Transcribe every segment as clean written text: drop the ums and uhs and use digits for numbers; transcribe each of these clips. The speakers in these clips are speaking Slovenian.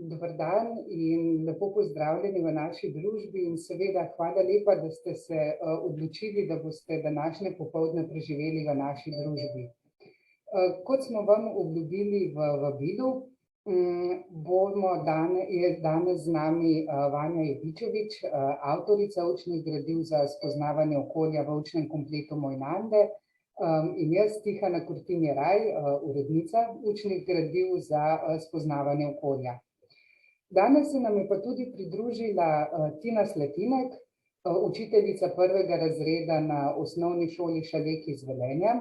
Dober dan in lepo pozdravljeni v naši družbi in seveda hvala lepa, da ste se odločili, da boste današnje popoldne preživeli v naši družbi. Kot smo vam obljubili v vabilu, je danes z nami Vanja Jovičevič, avtorica učnih gradiv za spoznavanje okolja v učnem kompletu Mojnande, in jaz, Tihana Kurtin-Jeraj, urednica učnih gradiv za spoznavanje okolja. Danes se nam je pa tudi pridružila Tina Slatinek, učiteljica prvega razreda na osnovni šoli Šalek iz Velenja.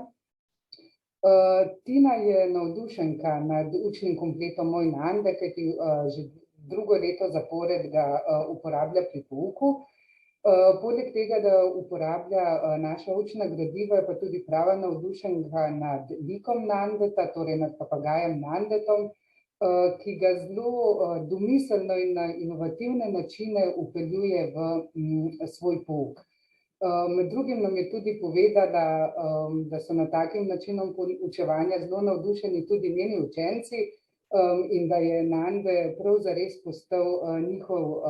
Tina je navdušenka nad učnim kompletom Mojnande, kajti že drugo leto zapored ga uporablja pri pouku. Poleg tega, da uporablja naša učna gradiva, je pa tudi prava navdušenka nad likom Nandeta, torej nad papagajem Nandetom, ki ga zelo domiselno in na inovativne načine vpeljuje v svoj pouk. Med drugim nam je tudi povedala, da so nad takim načinom poučevanja zelo navdušeni tudi njeni učenci in da je Nande prav zares postal njihov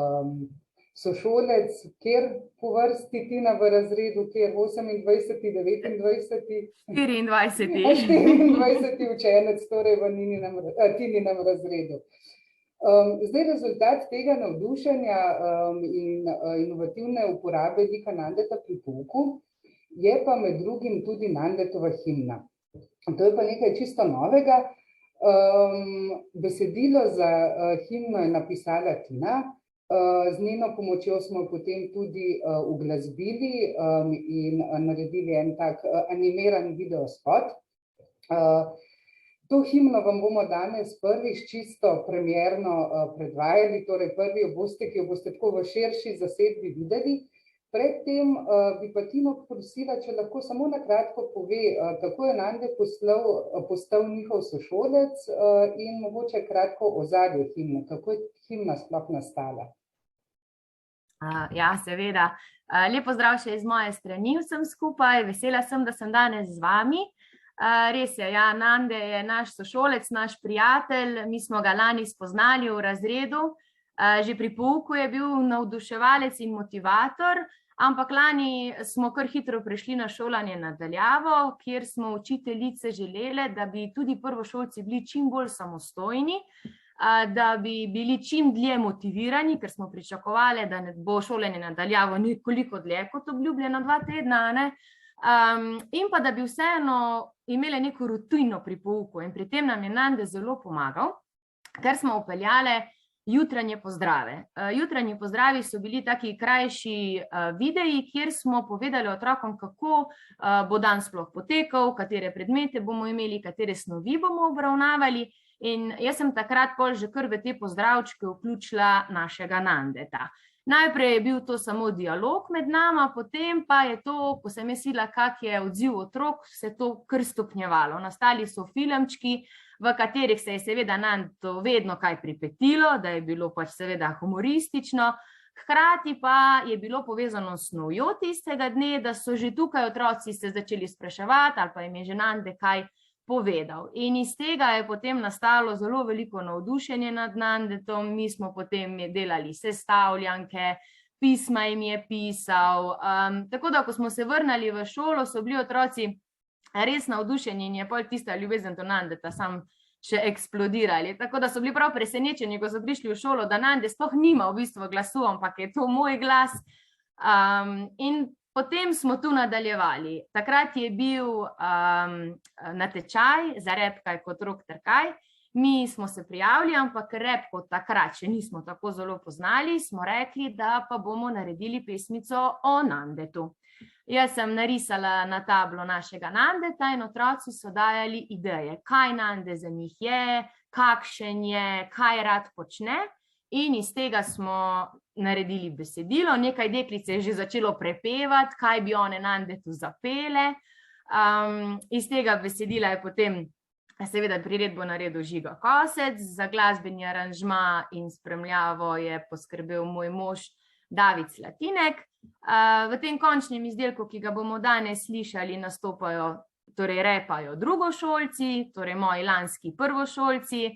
sošolec, kjer po vrsti, Tina, v razredu, kjer 28., 29. 24. učenec, torej v Tininem razredu. Zdaj, rezultat tega navdušenja in inovativne uporabe lika Nandeta pri pouku je pa med drugim tudi Nandetova himna. To je pa nekaj čisto novega. Besedilo za himno je napisala Tina. Z njeno pomočjo smo potem tudi uglasbili in naredili en tak animiran videospot. To himno vam bomo danes prvič čisto premierno predvajali, torej prvi jo boste, ki jo boste tako v širši zasedbi videli. Predtem bi pa Tino prosila, če lahko samo na kratko pove, kako je Nande postal njihov sošolec in mogoče kratko ozadje himne, kako je himna sploh nastala. Ja, seveda. Lep pozdrav še iz moje strani vsem skupaj. Vesela sem, da sem danes z vami. Res je, ja, Nande je naš sošolec, naš prijatelj. Mi smo ga lani spoznali v razredu. Že pri pouku je bil navduševalec in motivator, ampak lani smo kar hitro prešli na šolanje na daljavo, kjer smo učiteljice želele, da bi tudi prvošolci bili čim bolj samostojni, da bi bili čim dlje motivirani, ker smo pričakovali, da bo šolanje na daljavo nekoliko dlje kot obljubljeno 2 tedna, ne? In pa da bi vseeno imeli neko rutino pri pouku. In pri tem nam je Nande zelo pomagal, ker smo vpeljale jutranje pozdrave. Jutranji pozdravi so bili taki krajši videi, kjer smo povedali otrokom, kako bo dan sploh potekal, katere predmete bomo imeli, katere snovi bomo obravnavali. In jaz sem takrat pol že kar v te pozdravčke vključila našega Nandeta. Najprej je bil to samo dialog med nama, potem pa je to, ko sem mislila, kak je odziv otrok, se to kar stopnjevalo. Nastali so filmčki, v katerih se je seveda Nandetu vedno kaj pripetilo, da je bilo pač seveda humoristično. Hkrati pa je bilo povezano s snovjo tistega dne, da so že tukaj otroci se začeli spraševati, ali pa jim je že Nande kaj povedal. In iz tega je potem nastalo zelo veliko navdušenje nad Nandetom. Mi smo potem delali sestavljanke, pisma jim je pisal. Tako da, ko smo se vrnili v šolo, so bili otroci res navdušeni in je pol tista ljubezen do Nandeta sam še eksplodirali. Tako da so bili prav presenečeni, ko so prišli v šolo, da Nande sploh nima v bistvu glasu, ampak je to moj glas. In potem smo tu nadaljevali. Takrat je bil natečaj za rep Kaj kot rok ter kaj. Mi smo se prijavili, ampak rep kot takrat še nismo tako zelo poznali, smo rekli, da pa bomo naredili pesmico o Nandetu. Jaz sem narisala na tablo našega Nandeta in otroci so dajali ideje, kaj Nande za njih je, kakšen je, kaj rad počne. In iz tega smo naredili besedilo. Nekaj deklic je že začelo prepevati, kaj bi one Nandetu zapele. Iz tega besedila je potem seveda priredbo naredil Žiga Kosec, za glasbeni aranžma in spremljavo je poskrbel moj mož David Slatinek. V tem končnem izdelku, ki ga bomo danes slišali, nastopajo, torej repajo drugošolci, torej moji lanski prvošolci.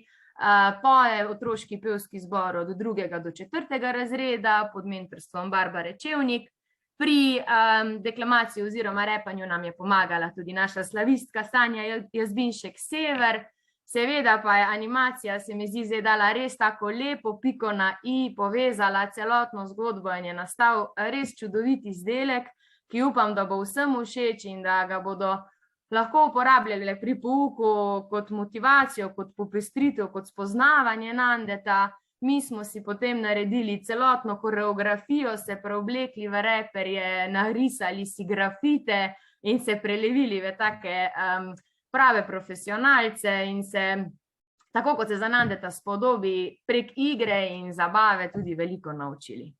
poje otroški pevski zbor od 2. do 4. razreda pod mentorstvom Barbare Čevnik. Pri deklamaciji oziroma repanju nam je pomagala tudi naša slavistka Sanja Jazbinšek Sever. Seveda pa je animacija, se mi zdi, zdaj dala res tako lepo piko na i, povezala celotno zgodbo in je nastal res čudovit izdelek, ki upam, da bo vsem všeč in da ga bodo lahko uporabljali pri pouku kot motivacijo, kot popestritev, kot spoznavanje Nandeta. Mi smo si potem naredili celotno koreografijo, se preoblekli v reperje, narisali si grafite in se prelevili v take prave profesionalce in se, tako kot se za Nandeta spodobi, prek igre in zabave tudi veliko naučili.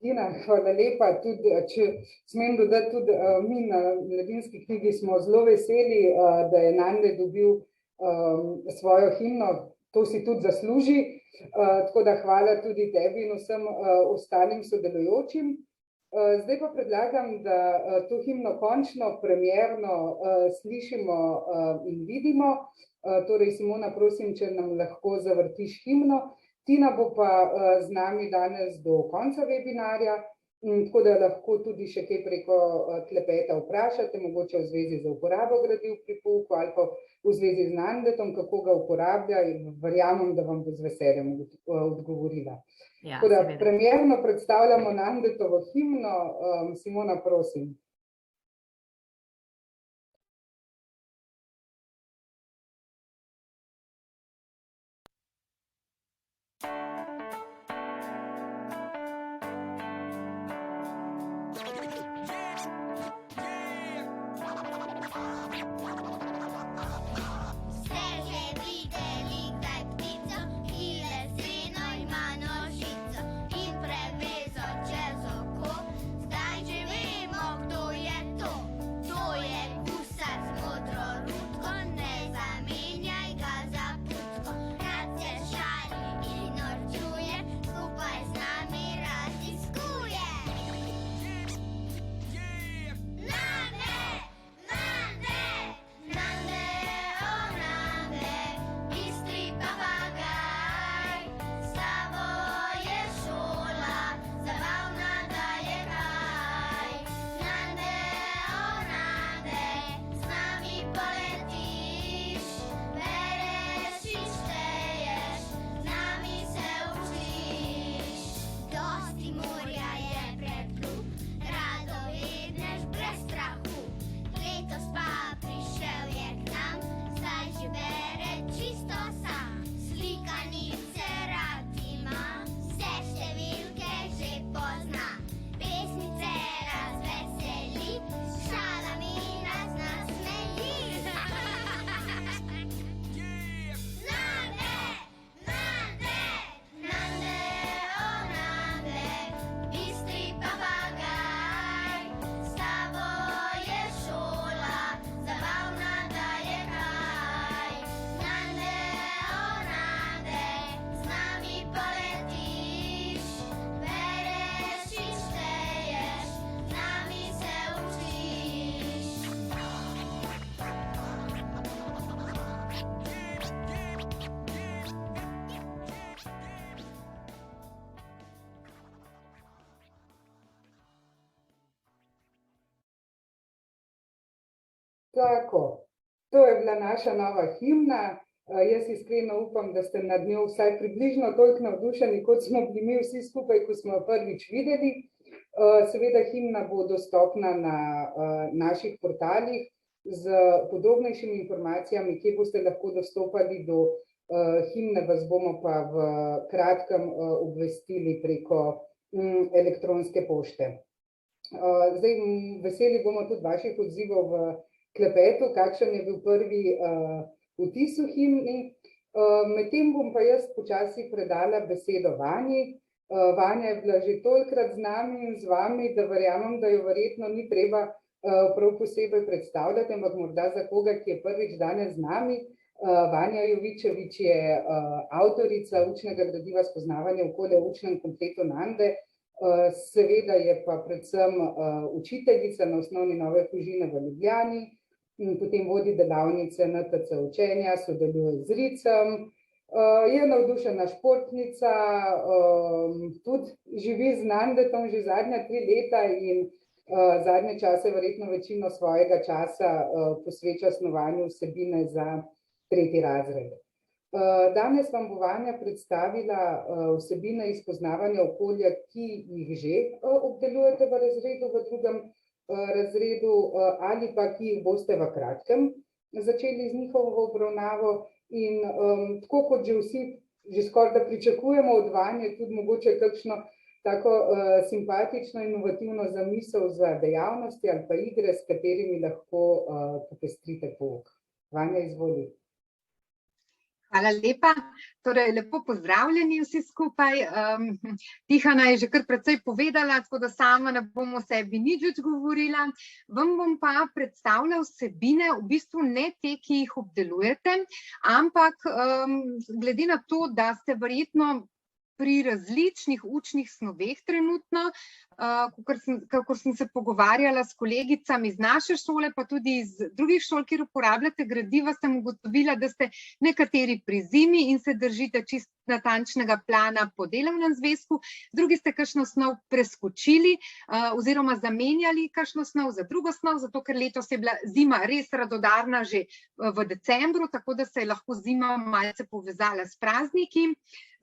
Tina, hvala lepa. Tudi, če smem dodati, tudi mi na Mladinski knjigi smo zelo veseli, da je Nande dobil svojo himno, to si tudi zasluži, tako da hvala tudi tebi in vsem ostalim sodelujočim. Zdaj pa predlagam, da to himno končno premierno slišimo in vidimo. Torej, Simona, prosim, če nam lahko zavrtiš himno. Tina bo pa z nami danes do konca webinarja, tako da lahko tudi še kaj preko klepeta vprašate, mogoče v zvezi z uporabo gradiv pri pouku ali pa v zvezi z Nandetom, kako ga uporablja, in verjamem, da vam bo z veseljem odgovorila. Ja, tako da premierno predstavljamo Nandetovo himno. Simona, prosim. Tako, to je bila naša nova himna. Jaz iskreno upam, da ste nad njo vsaj približno toliko navdušeni, kot smo bili mi vsi skupaj, ko smo jo prvič videli. Seveda himna bo dostopna na naših portalih z podrobnejšimi informacijami, kje boste lahko dostopali do himne, vas bomo pa v kratkem obvestili preko elektronske pošte. Zdaj, veseli bomo tudi vaših odzivov v klepetu, kakšen je bil prvi vtis v himni. Medtem bom pa jaz počasi predala besedo Vanji. Vanja je bila že tolikrat z nami in z vami, da verjamem, da jo verjetno ni treba prav posebej predstavljati, ampak morda za koga, ki je prvič danes z nami. Vanja Jovičevič je avtorica učnega gradiva Spoznavanje okolja v učnem kompletu Nande. Seveda je pa predvsem učiteljica na Osnovni Nove Fužine v Ljubljani. in potem vodi delavnice NTC učenja, sodeluje z RIC-em, je navdušena športnica, tudi živi z Nandetom že zadnja 3 leta in zadnje čase verjetno večino svojega časa posveča snovanju vsebine za 3. razred. Danes vam bo Vanja predstavila vsebine iz poznavanja okolja, ki jih že obdelujete v razredu, v 2. razredu, ali pa ki jih boste v kratkem začeli z njihovo obravnavo. In tako kot že vsi, že skoraj da pričakujemo od Vanje tudi mogoče kakšno tako simpatično, inovativno zamisel za dejavnosti ali pa igre, s katerimi lahko popestrite pouk. Vanja, izvoli. Hvala lepa. Torej, lepo pozdravljeni vsi skupaj. Tihana je že kar precej povedala, tako da sama ne bom o sebi nič več govorila. Vam bom pa predstavila vsebine, v bistvu ne te, ki jih obdelujete, ampak glede na to, da ste verjetno pri različnih učnih snoveh trenutno, kakor sem se pogovarjala s kolegicami iz naše šole, pa tudi iz drugih šol, kjer uporabljate gradiva, sem ugotovila, da ste nekateri pri zimi in se držite čist natančnega plana po delovnem zvezku, drugi ste kakšno snov preskočili oziroma zamenjali kakšno snov za drugo snov, zato ker letos je bila zima res radodarna že v decembru, tako da se je lahko zima malce povezala s prazniki.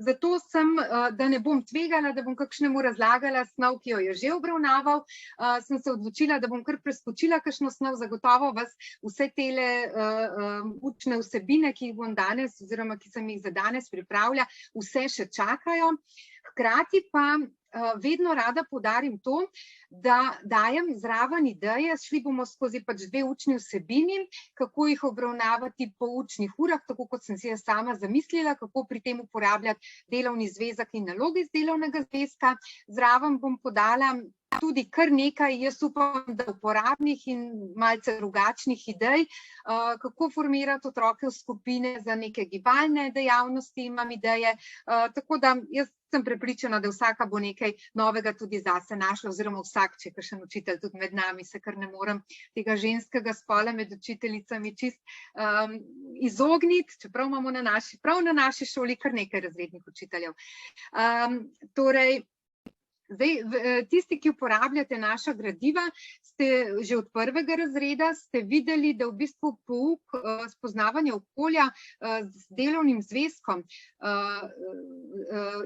Zato sem, da ne bom tvegala, da bom kakšnemu razlagala snov, ki jo je že obravnaval, sem se odločila, da bom kar preskočila kakšno snov, zagotovo vas vse tele učne vsebine, ki jih bom danes oziroma ki sem jih za danes pripravila, vse še čakajo. Hkrati pa vedno rada poudarim to, da dajem zraven ideje, šli bomo skozi pač 2 učni vsebini, kako jih obravnavati po učnih urah, tako kot sem si jaz sama zamislila, kako pri tem uporabljati delovni zvezek in naloge iz delovnega zvezka. Zraven bom podala tudi kar nekaj, jaz upam, da uporabnih in malce drugačnih idej, kako formirati otroke v skupine za neke gibalne dejavnosti, imam ideje, tako da jaz sem prepričana, da vsaka bo nekaj novega tudi zase našla, oziroma vsak, če je kakšen učitelj tudi med nami, se kar ne morem tega ženskega spola med učiteljicami čist izogniti, čeprav imamo prav na naši šoli kar nekaj razrednih učiteljev. Torej, zdaj, tisti, ki uporabljate naša gradiva, ste že od 1. razreda, ste videli, da v bistvu pouk spoznavanja okolja z delovnim zvezkom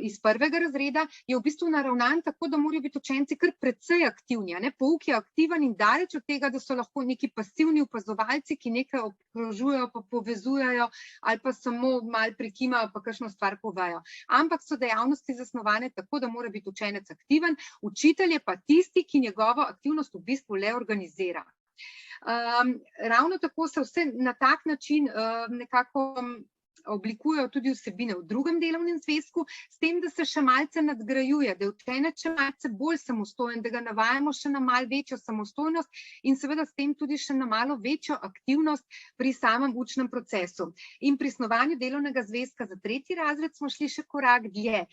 iz 1. razreda je v bistvu naravnan tako, da morajo biti učenci kar precej aktivni. Pouk je aktiven in daleč od tega, da so lahko neki pasivni opazovalci, ki nekaj obkrožujejo, pa povezujejo ali pa samo malo prikimajo, pa kakšno stvar povejo. Ampak so dejavnosti zasnovane tako, da mora biti učenec aktiven, učitelj je pa tisti, ki njegovo aktivnost v bistvu le organizira. Ravno tako se vse na tak način nekako oblikujejo tudi vsebine v 2. delovnem zvezku, s tem, da se še malce nadgrajuje, da je učenec še malce bolj samostojen, da ga navajamo še na malo večjo samostojnost in seveda s tem tudi še na malo večjo aktivnost pri samem učnem procesu. In pri snovanju delovnega zvezka za 3. razred smo šli še korak dlje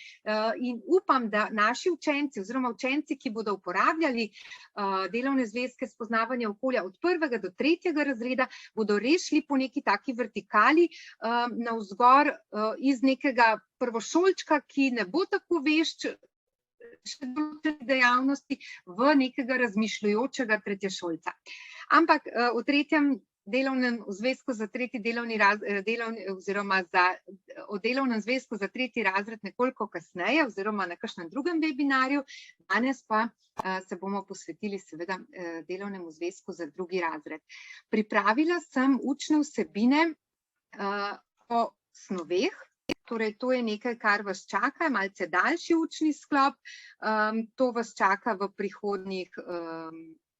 in upam, da naši učenci oziroma učenci, ki bodo uporabljali delovne zvezke spoznavanja okolja od 1. do 3. razreda, bodo res šli po neki taki vertikali navzgor iz nekega prvošolčka, ki ne bo tako vešč še določene dejavnosti, v nekega razmišljujočega tretješolca. Ampak v 3. delovnem zvezku za 3. delovni razred oziroma o delovnem zvezku za 3. razred nekoliko kasneje oziroma na kakšnem drugem webinarju, danes pa se bomo posvetili seveda delovnemu zvezku za 2. razred. Pripravila sem učne vsebine o snoveh, torej to je nekaj, kar vas čaka, malce daljši učni sklop, to vas čaka v prihodnjih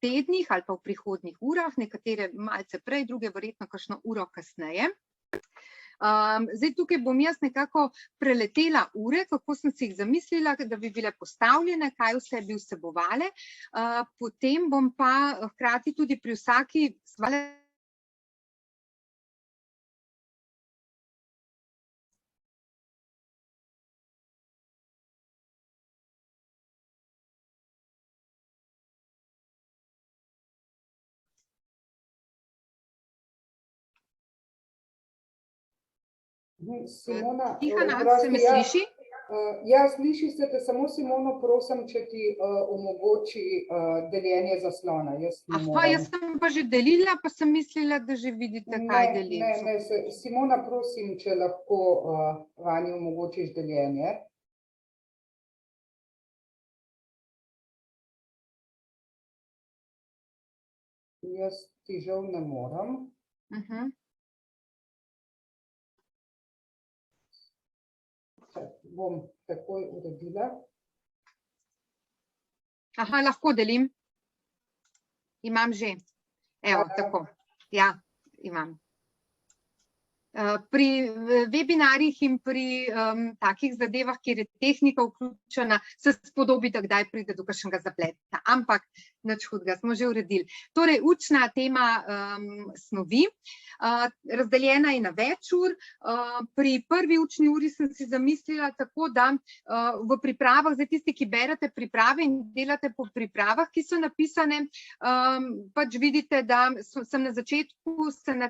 tednih ali pa v prihodnjih urah, nekatere malce prej, druge verjetno kakšno uro kasneje. Zdaj tukaj bom jaz nekako preletela ure, kako sem si jih zamislila, da bi bile postavljene, kaj vse bi vsebovale, potem bom pa hkrati tudi pri vsaki stvari Simona, Tihana, se oprosti, me sliši? Ja, sliši se te, samo Simono, prosim, če ti omogoči deljenje zaslona. Jaz ne morem. Jaz sem pa že delila, pa sem mislila, da že vidite, kaj delim. Ne, Simona, prosim, če lahko Vanji omogočiš deljenje. Jaz ti žal ne morem. Bom takoj uredila. Lahko delim. Imam že. Evo, tako. Ja, imam. Pri webinarjih in pri takih zadevah, kjer je tehnika vključena, se spodobi, da kdaj pride do kakšnega zapleta. Ampak nič hudega, smo že uredili. Torej, učna tema snovi. Razdeljena je na več ur. Pri prvi učni uri sem si zamislila tako, da v pripravah, zdaj tisti, ki berete priprave in delate po pripravah, ki so napisane, pač vidite, da sem na začetku sem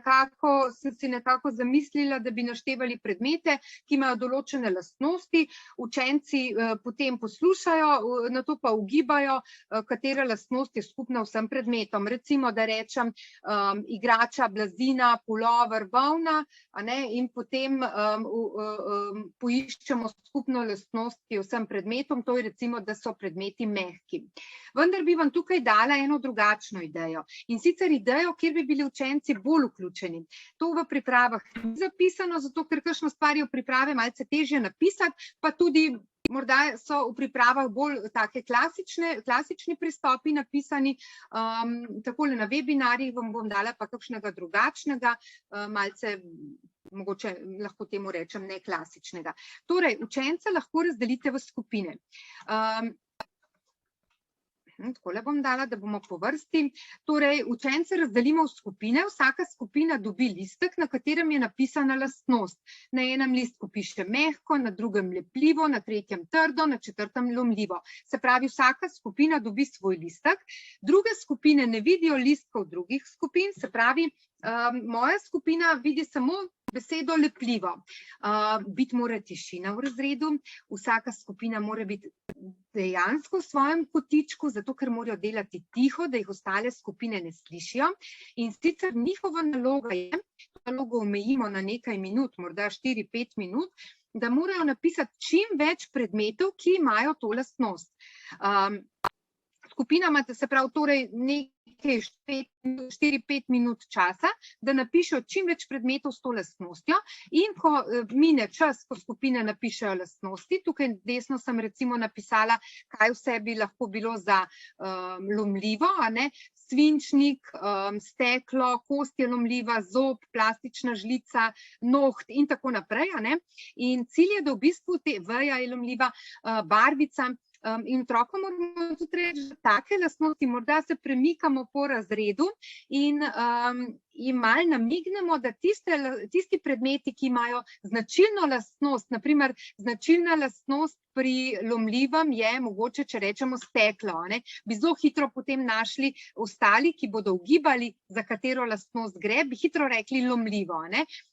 si nekako zamislila, da bi naštevali predmete, ki imajo določene lastnosti, učenci potem poslušajo, nato pa ugibajo, katera lastnost je skupna vsem predmetom. Recimo, da rečem igrača, blazina, pulover, volna, in potem poiščemo skupno lastnost, ki je vsem predmetom, to je recimo, da so predmeti mehki. Vendar bi vam tukaj dala eno drugačno idejo. In sicer idejo, kjer bi bili učenci bolj vključeni. To v pripravah ni zapisano, zato ker kakšno stvar je v priprave malce težje napisati, pa tudi morda so v pripravah bolj take klasični pristopi napisani, takole na webinarjih vam bom dala pa kakšnega drugačnega, malce, mogoče lahko temu rečem, neklasičnega. Torej, učence lahko razdelite v skupine. Takole bom dala, da bomo po vrsti. Torej, učence razdelimo v skupine, vsaka skupina dobi listek, na katerem je napisana lastnost. Na enem listku piše mehko, na drugem lepljivo, na tretjem trdo, na četrtem lomljivo. Se pravi, vsaka skupina dobi svoj listek, druge skupine ne vidijo listkov drugih skupin, se pravi, moja skupina vidi samo besedo lepljivo. Biti mora tišina v razredu, vsaka skupina mora biti dejansko v svojem kotičku, zato ker morajo delati tiho, da jih ostale skupine ne slišijo. In sicer njihova naloga je, to nalogo omejimo na nekaj minut, morda 4-5 minut, da morajo napisati čim več predmetov, ki imajo to lastnost. Skupina imate, se pravi, torej nekaj 4-5 minut časa, da napišejo čim več predmetov s to lastnostjo, in ko mine čas, ko skupine napišejo lastnosti, tukaj desno sem recimo napisala, kaj vse bi lahko bilo za lomljivo, svinčnik, steklo, kost je lomljiva, zob, plastična žlica, noht in tako naprej. In cilj je, da v bistvu veja je lomljiva, barvica, in otrokom moramo tudi reči, da take lastnosti, morda se premikamo po razredu in malo namignemo, da tisti predmeti, ki imajo značilno lastnost, naprimer značilna lastnost pri lomljivem je mogoče, če rečemo steklo, bi zelo hitro potem našli ostali, ki bodo ugibali, za katero lastnost gre, bi hitro rekli lomljivo.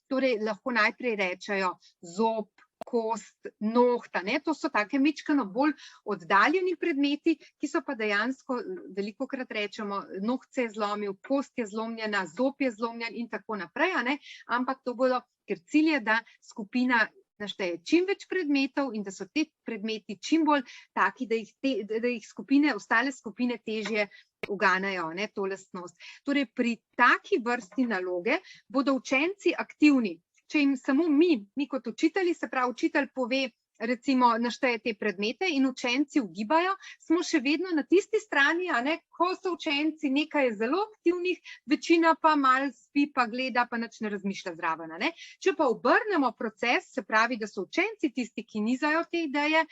Torej, lahko najprej rečejo zob, kost, nohta, to so take mičkano bolj oddaljeni predmeti, ki so pa dejansko, velikokrat rečemo, noht se je zlomil, kost je zlomljena, zob je zlomljen in tako naprej, ampak to bodo, ker cilj je, da skupina našteje čim več predmetov in da so te predmeti čim bolj taki, da jih ostale skupine težje uganejo, to lastnost. Torej, pri taki vrsti naloge bodo učenci aktivni. Če jim samo mi kot učitelji, se pravi, učitelj pove, recimo, našteje te predmete in učenci ugibajo, smo še vedno na tisti strani, ko so učenci, nekaj je zelo aktivnih, večina pa malo spi, pa gleda, pa nič ne razmišlja zraven. Če pa obrnemo proces, se pravi, da so učenci tisti, ki nizajo te ideje,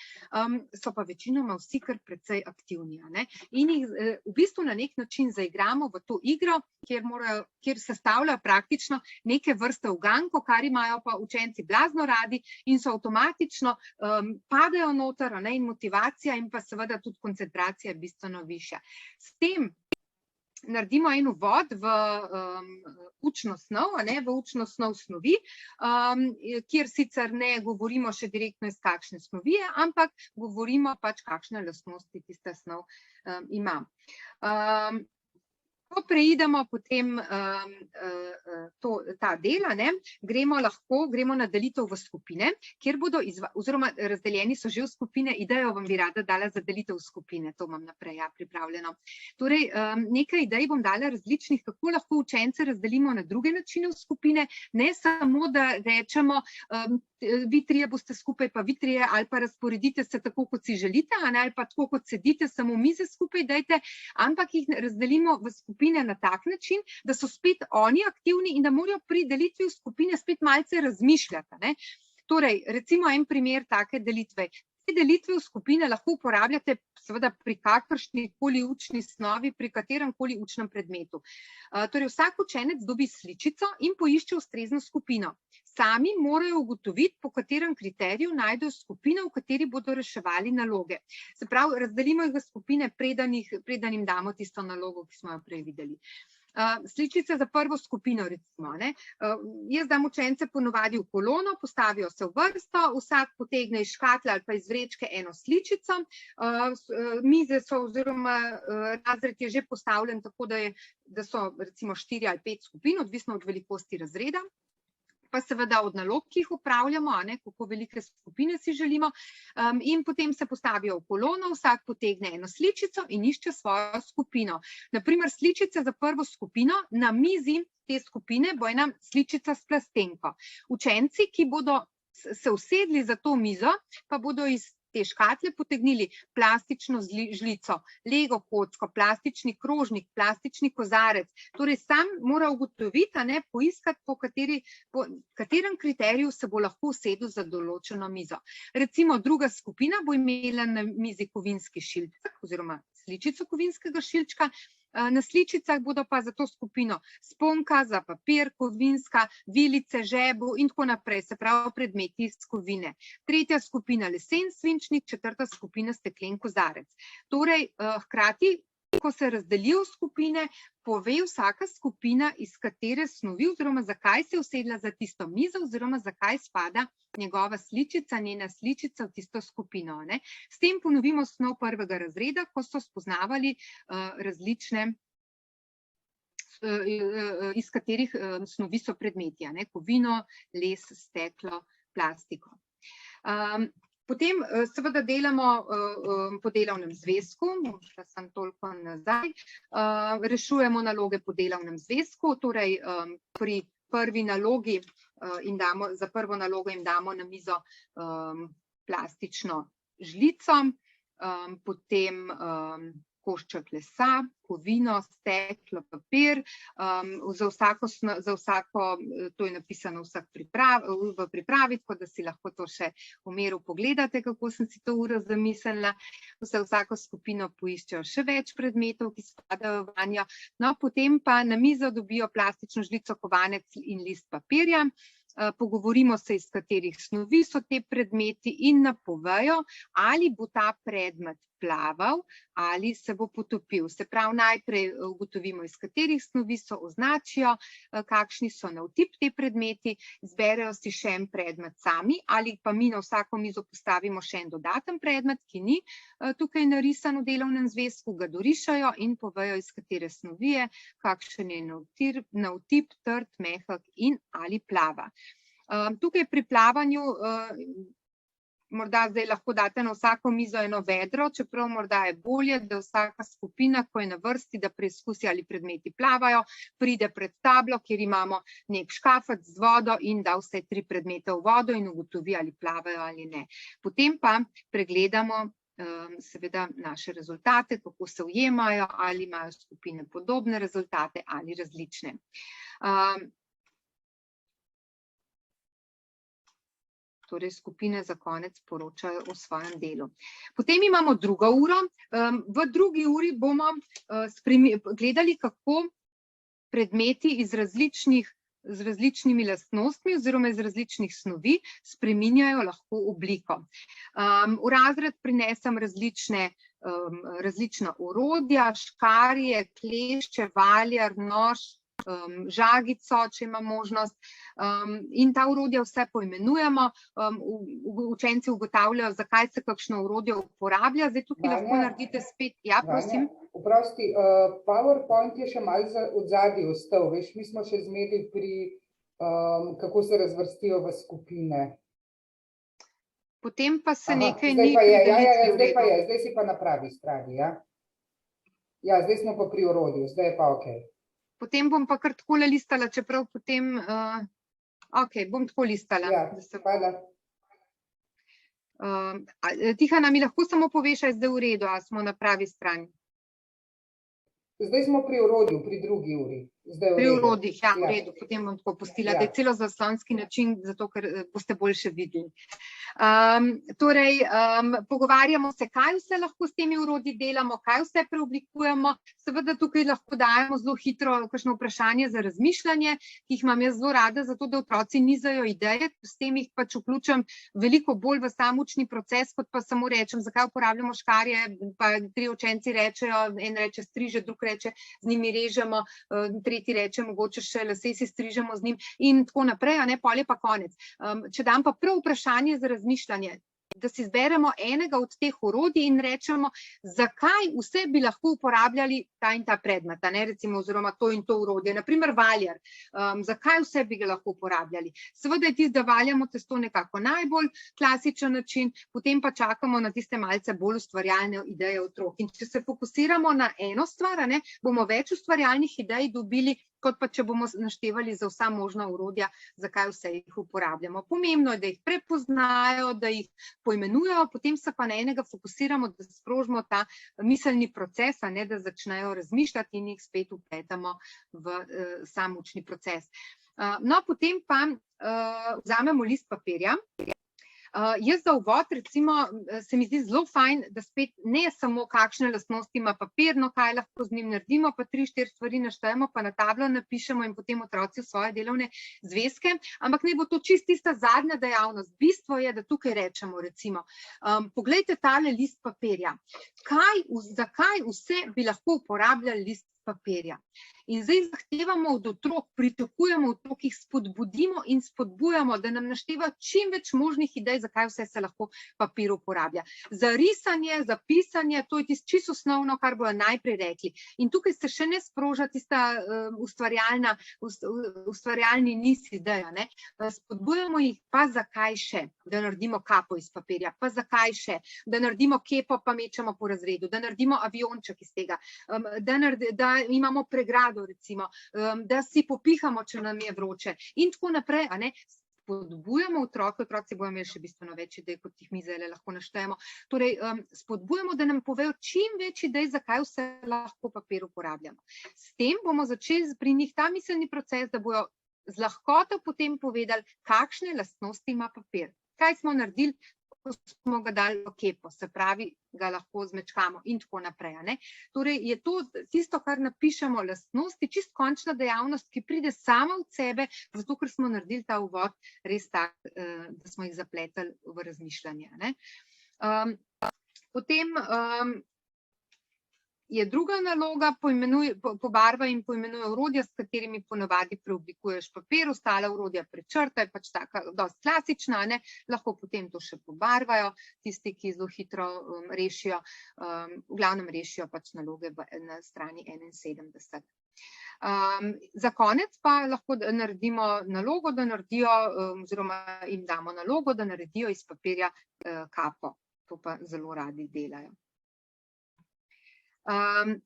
so pa večinoma vsi kar precej aktivni. In jih v bistvu na nek način zaigramo v to igro, kjer sestavljajo praktično neke vrste uganko, kar imajo pa učenci blazno radi in so avtomatično padejo noter, in motivacija in pa seveda tudi koncentracija bistveno višja. S tem naredimo en uvod v učno snov, v učno snov snovi, kjer sicer ne govorimo še direktno iz kakšne snovi je, ampak govorimo pač, kakšne lastnosti tista snov ima. Ko preidemo potem ta del, gremo na delitev v skupine, kjer bodo, oziroma razdeljeni so že v skupine, idejo vam bi rada dala za delitev v skupine, to imam naprej pripravljeno. Torej, nekaj idej bom dala različnih, kako lahko učence razdelimo na druge načine v skupine, ne samo, da rečemo, vi trije boste skupaj, pa vi trije, ali pa razporedite se tako, kot si želite, ali pa tako, kot sedite, samo mize skupaj dajte, ampak jih razdelimo v skupine na tak način, da so spet oni aktivni in da morajo pri delitvi v skupine spet malce razmišljati. Torej, recimo en primer take delitve. Te delitve v skupine lahko uporabljate seveda pri kakršnikoli učni snovi, pri kateremkoli učnem predmetu. Torej, vsak učenec dobi sličico in poišče ustrezno skupino. Sami morajo ugotoviti, po katerem kriteriju najdejo skupino, v kateri bodo reševali naloge. Se pravi, razdelimo jih v skupine, preden jim damo tisto nalogo, ki smo jo prej videli. Sličice za prvo skupino, recimo. Jaz dam učence ponovadi v kolono, postavijo se v vrsto, vsak potegne iz škatle ali pa iz vrečke eno sličico. Mize so oziroma razred je že postavljen tako, da so recimo 4 ali 5 skupin, odvisno od velikosti razreda. Pa seveda od nalog, ki jih upravljamo, kako velike skupine si želimo, in potem se postavijo v kolono, vsak potegne eno sličico in išče svojo skupino. Naprimer, sličice za prvo skupino, na mizi te skupine bo ena sličica s plastenko. Učenci, ki bodo se usedli za to mizo, pa bodo iz te škatle potegnili plastično žlico, lego kocko, plastični krožnik, plastični kozarec. Torej, sam mora ugotoviti, poiskati, po katerem kriteriju se bo lahko usedel za določeno mizo. Recimo, druga skupina bo imela na mizi kovinski šilček oziroma sličico kovinskega šilčka. Na sličicah bodo pa za to skupino sponka, za papir, kovinska, vilice, žebu in tako naprej, se pravi predmeti iz kovine. Tretja skupina lesen svinčnik, četrta skupina steklen kozarec. Torej, hkrati, ko se razdelijo skupine, pove vsaka skupina, iz katere snovi oziroma zakaj se je usedla za tisto mizo oziroma zakaj spada njegova sličica, njena sličica v tisto skupino. S tem ponovimo snov prvega razreda, ko so spoznavali različne, iz katerih snovi so predmeti, kovino, les, steklo, plastiko. Potem seveda delamo po delovnem zvezku, šla sem toliko nazaj, rešujemo naloge po delovnem zvezku, torej pri prvi nalogi za prvo nalogo jim damo na mizo plastično žlico, potem košček lesa, kovino, steklo, papir, za vsako, to je napisano v pripravi, tako da si lahko to še v miru pogledate, kako sem si to uro zamislila. Za vsako skupino poiščejo še več predmetov, ki spadajo vanjo. No, potem pa na mizo dobijo plastično žlico, kovanec in list papirja. Pogovorimo se, iz katerih snovi so te predmeti in napovejo, ali bo ta predmet plaval ali se bo potopil. Se pravi, najprej ugotovimo, iz katerih snovi so, označijo, kakšni so na vtip te predmeti, izberejo si še en predmet sami ali pa mi na vsako mizo postavimo še en dodaten predmet, ki ni tukaj narisan v delovnem zvezku, ga dorišajo in povejo, iz katere snovi je, kakšen je na vtip, trd, mehak in ali plava. Tukaj pri plavanju morda zdaj lahko date na vsako mizo eno vedro, čeprav morda je bolje, da vsaka skupina, ko je na vrsti, da preizkusi, ali predmeti plavajo, pride pred tablo, kjer imamo nek škafec z vodo in da vse 3 predmete v vodo in ugotovi, ali plavajo ali ne. Potem pa pregledamo seveda naše rezultate, kako se ujemajo, ali imajo skupine podobne rezultate ali različne. Torej skupine za konec poročajo o svojem delu. Potem imamo drugo uro. V drugi uri bomo gledali, kako predmeti z različnimi lastnostmi oziroma iz različnih snovi spreminjajo lahko obliko. V razred prinesem različna orodja, škarje, klešče, valjar, nož, žagico, če ima možnost, in ta orodja vse poimenujemo, učenci ugotavljajo, zakaj se kakšno orodje uporablja. Zdaj tukaj lahko naredite spet, ja, prosim. Oprosti, PowerPoint je še malo odzadaj ostal, veš, mi smo še zmedli pri, kako se razvrstijo v skupine. Potem pa se nekaj ni pri delitvi v redu. Zdaj si pa na pravi strani, ja? Ja, zdaj smo pa pri orodju, zdaj je pa okej. Potem bom pa kar takole listala, čeprav potem, bom tako listala. Ja, hvala. Tihana, mi lahko samo poveš, a je zdaj v redu, a smo na pravi strani? Zdaj smo pri orodju, pri drugi uri. Pri orodjih, ja, v redu, potem bom tako pustila, da je celo zaslonski način, zato ker boste boljše videli. Torej, pogovarjamo se, kaj vse lahko s temi orodji delamo, kaj vse preoblikujemo. Seveda tukaj lahko dajemo zelo hitro kakšno vprašanje za razmišljanje, ki jih imam jaz zelo rada, zato da otroci nizajo ideje, s tem jih pač vključim veliko bolj v sam učni proces, kot pa samo rečem, zakaj uporabljamo škarje, pa 3 učenci rečejo, en reče striže, drug reče z njimi režemo, tretji reče mogoče še lase si strižemo z njim in tako naprej, a ne, pol je pa konec. Če dam pa prav vprašanje za razmišljanje, da si izberemo enega od teh orodij in rečemo, zakaj vse bi lahko uporabljali ta in ta predmet, ne, recimo, oziroma to in to orodje, naprimer valjar, zakaj vse bi ga lahko uporabljali. Seveda je tisto, da valjamo testo nekako najbolj klasičen način, potem pa čakamo na tiste malce bolj ustvarjalne ideje otrok. In če se fokusiramo na eno stvar, ne, bomo več ustvarjalnih idej dobili, kot pa če bomo naštevali za vsa možna orodja, zakaj vse jih uporabljamo. Pomembno je, da jih prepoznajo, da jih poimenujejo, potem se pa na enega fokusiramo, da sprožimo ta miselni proces, a ne da začnejo razmišljati in jih spet vpletamo v sam učni proces. No, potem pa vzamemo list papirja. Jaz za uvod, recimo, se mi zdi zelo fajn, da spet ne samo kakšne lastnosti ima papir, no kaj lahko z njim naredimo, pa 3-4 stvari naštejemo, pa na tablo napišemo in potem otroci v svoje delovne zvezke, ampak ne bo to čisto tista zadnja dejavnost. Bistvo je, da tukaj rečemo, recimo, poglejte tale list papirja. Zakaj vse bi lahko uporabljali list papirja? In zdaj zahtevamo od otrok, pričakujemo od otrok, jih spodbudimo in spodbujamo, da nam našteva čim več možnih idej, zakaj vse se lahko papir uporablja. Za risanje, za pisanje, to je tisto čisto osnovno, kar bojo najprej rekli. In tukaj se še ne sproža tista ustvarjalni niz ideja, ne. Spodbujamo jih, pa zakaj še, da naredimo kapo iz papirja, pa zakaj še, da naredimo kepo, pa mečemo po razredu, da naredimo avionček iz tega, da imamo pregrado, recimo, da si popihamo, če nam je vroče in tako naprej, a ne. Spodbujamo otroke, otroci bojo imeli še bistveno več idej, kot jih mi zdaj lahko naštejemo. Torej, spodbujamo, da nam povejo čim več idej, zakaj vse lahko papir uporabljamo. S tem bomo začeli pri njih ta miselni proces, da bojo z lahkoto potem povedali, kakšne lastnosti ima papir. Kaj smo naredili, ko smo ga dali v kepo, se pravi, ga lahko zmečkamo in tako naprej, a ne. Torej, je to tisto, kar napišemo lastnosti, čist končna dejavnost, ki pride sama od sebe, zato ker smo naredili ta uvod res tak, da smo jih zapletali v razmišljanje, ne. Potem je druga naloga, pobarvaj in poimenuj orodja, s katerimi ponavadi preoblikuješ papir, ostala orodja prečrtaj, pač taka dosti klasična, ne, lahko potem to še pobarvajo, tisti, ki zelo hitro rešijo, v glavnem rešijo pač naloge na strani 71. Za konec pa lahko naredimo nalogo, da naredijo, oziroma jim damo nalogo, da naredijo iz papirja kapo. To pa zelo radi delajo.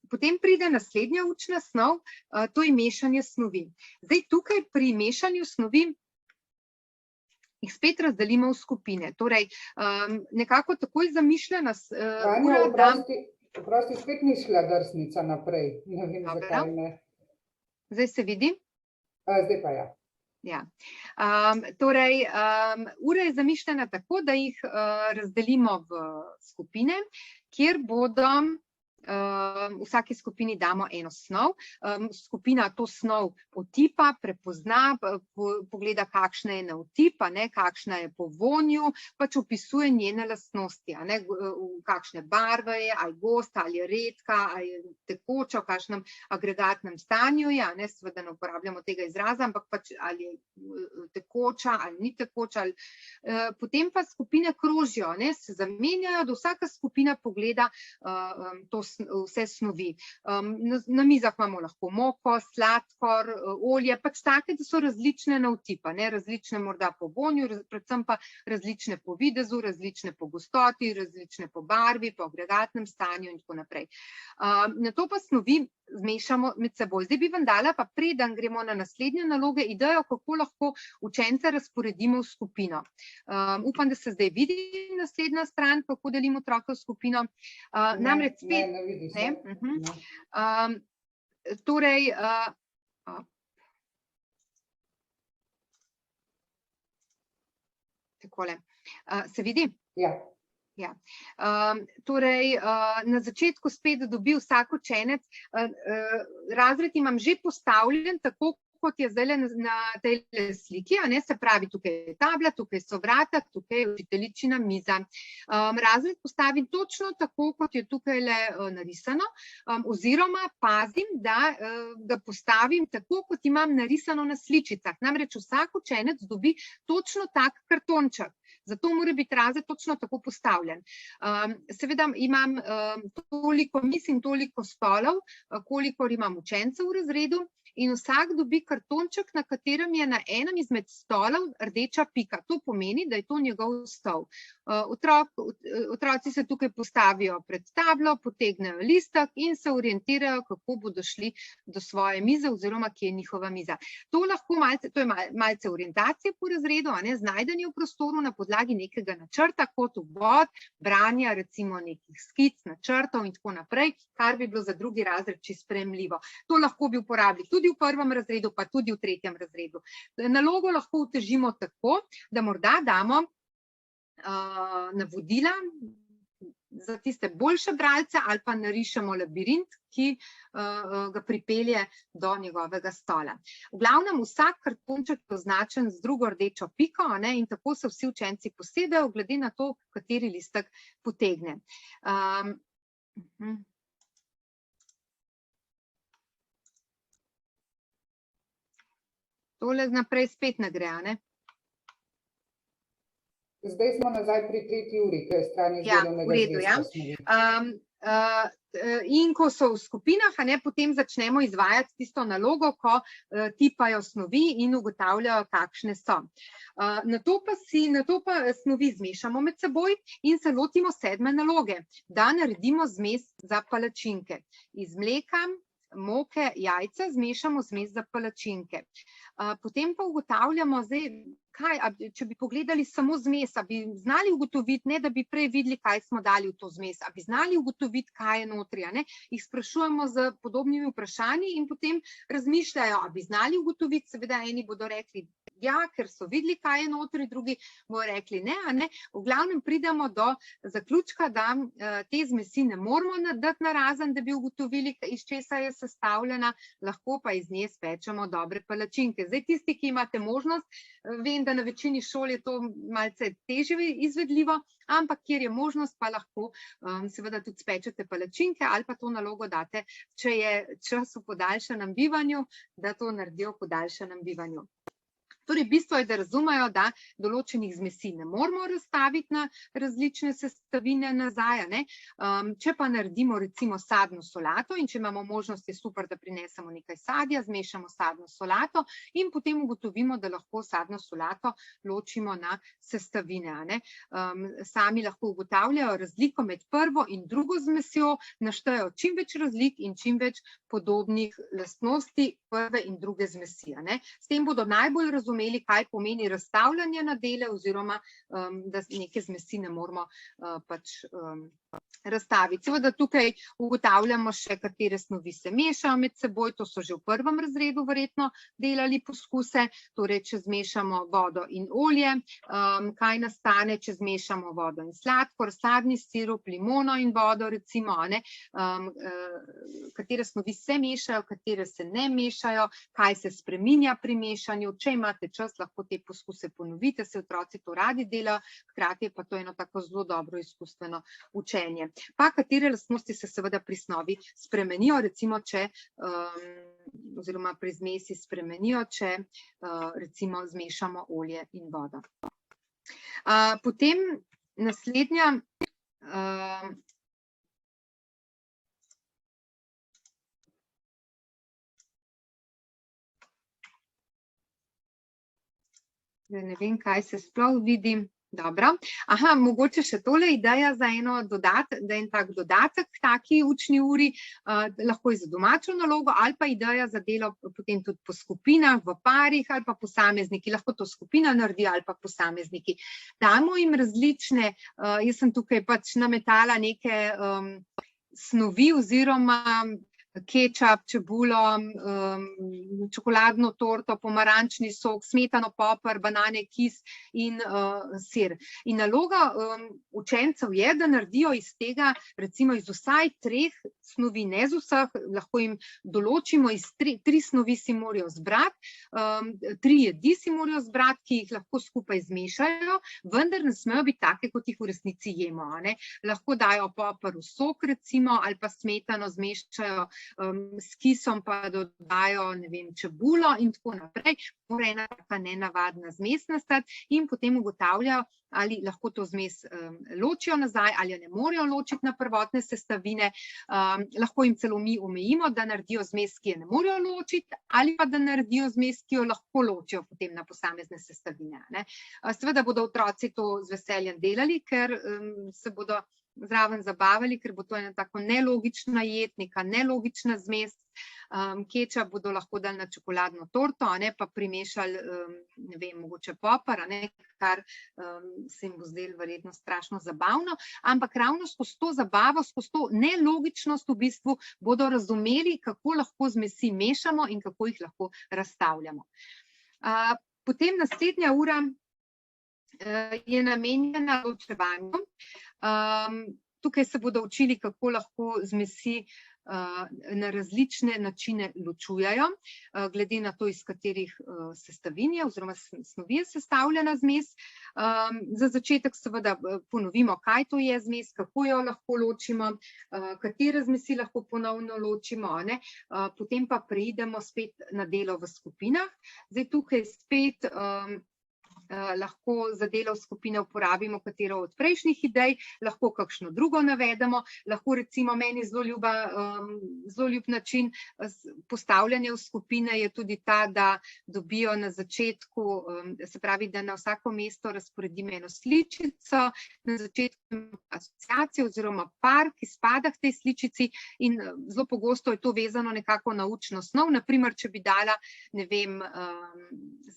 Potem pride naslednja učna snov, to je mešanje snovi. Zdaj tukaj pri mešanju snovi jih spet razdelimo v skupine. Torej, nekako takoj zamišljena ura, da... Oprosti, spet ni šla drsnica naprej. Ne vem, zakaj ne. Zdaj se vidi? Zdaj pa ja. Ja. Torej, ura je zamišljena tako, da jih razdelimo v skupine, kjer bodo vsaki skupini damo eno snov, skupina to snov otipa, prepozna, pogleda, kakšna je na otip, kakšna je po vonju, pač opisuje njene lastnosti, kakšne barve je, ali gosta, ali je redka, ali je tekoča, v kakšnem agregatnem stanju je, seveda ne uporabljamo tega izraza, ampak pač ali je tekoča, ali ni tekoča. Potem pa skupine krožijo, se zamenjajo, da vsaka skupina pogleda vse snovi. Na mizah imamo lahko moko, sladkor, olje, pač take, da so različne na otip, različne morda po vonju, predvsem pa različne po videzu, različne po gostoti, različne po barvi, po agregatnem stanju in tako naprej. Nato pa snovi zmešamo med seboj. Zdaj bi vam dala, pa preden gremo na naslednje naloge, idejo, kako lahko učence razporedimo v skupino. Upam, da se zdaj vidi naslednja stran, kako delimo otroke v skupino. Namreč spet, torej, takole, se vidi? Ja. Ja. Torej, na začetku spet dobi vsak učenec, razred imam že postavljen, tako kot je zdaj na tej sliki, se pravi, tukaj je tabla, tukaj so vrata, tukaj je učiteljičina miza. Razred postavim točno tako, kot je tukaj narisano, oziroma pazim, da ga postavim tako, kot imam narisano na sličicah. Namreč vsak učenec dobi točno tak kartonček. Zato mora biti razred točno tako postavljen. Seveda imam toliko miz in toliko stolov, kolikor imam učencev v razredu, in vsak dobi kartonček, na katerem je na enem izmed stolov rdeča pika. To pomeni, da je to njegov stol. Otroci se tukaj postavijo pred tablo, potegnejo listek in se orientirajo, kako bodo šli do svoje mize oziroma kje je njihova miza. To je malce orientacije po razredu, znajdanje v prostoru na podlagi nekega načrta, kot uvod, branja recimo nekih skic, načrtov in tako naprej, kar bi bilo za drugi razred čisto sprejemljivo. To lahko bi uporabili tudi v prvem razredu, pa tudi v tretjem razredu. Nalogo lahko utežimo tako, da morda damo navodila za tiste boljše bralce ali pa narišemo labirint, ki ga pripelje do njegovega stola. V glavnem vsak kartonček je označen z drugo rdečo piko, in tako se vsi učenci posedejo, glede na to, kateri listek potegne. Tole naprej spet ne gre, Zdaj smo nazaj pri 3. uri, to je strani delovnega zvezka snovi. In ko so v skupinah, potem začnemo izvajati tisto nalogo, ko tipajo snovi in ugotavljajo, kakšne so. Nato pa snovi zmešamo med seboj in se lotimo 7. naloge, da naredimo zmes za palačinke. Iz mleka, moke, jajca zmešamo zmes za palačinke. Potem pa ugotavljamo, če bi pogledali samo zmes, bi znali ugotoviti, ne da bi prej videli, kaj smo dali v to zmes, bi znali ugotoviti, kaj je notri, jih sprašujemo z podobnimi vprašanji in potem razmišljajo, bi znali ugotoviti, seveda eni bodo rekli, ja, ker so videli, kaj je notri, drugi bodo rekli ne. V glavnem pridemo do zaključka, da te zmesi ne moramo dati narazen, da bi ugotovili, iz česa je sestavljena, lahko pa iz nje spečemo dobre palačinke. Zdaj tisti, ki imate možnost, vem, da na večini šol je to malce težje izvedljivo, ampak kjer je možnost, pa lahko seveda tudi spečete palačinke ali pa to nalogo date, če je čas v podaljšanem bivanju, da to naredijo v podaljšanem bivanju. Torej, bistvo je, da razumejo, da določenih zmesi ne moramo razstaviti na različne sestavine nazaj. Če pa naredimo recimo sadno solato in če imamo možnost, je super, da prinesemo nekaj sadja, zmešamo sadno solato in potem ugotovimo, da lahko sadno solato ločimo na sestavine. Sami lahko ugotavljajo razliko med prvo in drugo zmesjo, naštejo čim več razlik in čim več podobnih lastnosti prve in druge zmesi. S tem bodo najbolj razumeli, kaj pomeni razstavljanje na dele oziroma, da neke zmesi ne moramo pač razstaviti. Seveda tukaj ugotavljamo še, katere snovi se mešajo med seboj, to so že v prvem razredu verjetno delali poskuse, torej če zmešamo vodo in olje, kaj nastane, če zmešamo vodo in sladkor, sadni sirup, limono in vodo recimo, katere snovi se mešajo, katere se ne mešajo, kaj se spreminja pri mešanju, če imate čas, lahko te poskuse ponovite, se otroci to radi delajo, hkrati je pa to eno tako zelo dobro izkustveno učenje. Pa katere lastnosti se seveda pri snovi spremenijo, recimo če, oziroma pri zmesi spremenijo, če recimo zmešamo olje in vodo. Potem naslednja, ne vem, kaj se sploh vidi. Dobro. Aha, mogoče še tole ideja za eno dodatek, da en tak dodatek k taki učni uri, lahko je za domačo nalogo ali pa ideja za delo potem tudi po skupinah, v parih ali pa posamezniki, lahko to skupina naredi ali pa posamezniki. Dajmo jim različne, jaz sem tukaj pač nametala neke snovi oziroma kečap, čebulo, čokoladno torto, pomarančni sok, smetano, poper, banane, kis in sir. In naloga učencev je, da naredijo iz tega, recimo iz vsaj 3 snovi, ne z vseh, lahko jim določimo, iz 3 snovi si morajo zbrati, 3 jedi si morajo zbrati, ki jih lahko skupaj zmešajo, vendar ne smejo biti take, kot jih v resnici jemo. Lahko dajo poper v sok recimo, ali pa smetano zmešajo s kisom, pa dodajo, ne vem, čebulo in tako naprej. Mora ena taka nenavadna zmes nastati in potem ugotavljajo, ali lahko to zmes ločijo nazaj, ali jo ne morejo ločiti na prvotne sestavine. Lahko jim celo mi omejimo, da naredijo zmes, ki je ne morejo ločiti, ali pa da naredijo zmes, ki jo lahko ločijo potem na posamezne sestavine. Seveda bodo otroci to z veseljem delali, ker se bodo zraven zabavali, ker bo to ena tako nelogična jed, neka nelogična zmes. Kečap bodo lahko dali na čokoladno torto, pa primešali, ne vem, mogoče poper, kar se jim bo zdelo verjetno strašno zabavno, ampak ravno skozi to zabavo, skozi to nelogičnost v bistvu bodo razumeli, kako lahko zmesi mešamo in kako jih lahko razstavljamo. Potem naslednja ura je namenjena ločevanju. Tukaj se bodo učili, kako lahko zmesi na različne načine ločujejo, glede na to, iz katerih sestavin je oziroma snovi je sestavljena zmes. Za začetek seveda ponovimo, kaj to je zmes, kako jo lahko ločimo, katere zmesi lahko ponovno ločimo, potem pa preidemo spet na delo v skupinah. Zdaj tukaj spet lahko za delo v skupine uporabimo katero od prejšnjih idej, lahko kakšno drugo navedemo, lahko recimo meni zelo ljub način postavljanja v skupine je tudi ta, da dobijo na začetku, se pravi, da na vsako mesto razporedimo eno sličico, na začetku asociacijo oziroma par, ki spada k tej sličici in zelo pogosto je to vezano nekako na učno snov, naprimer, če bi dala, ne vem,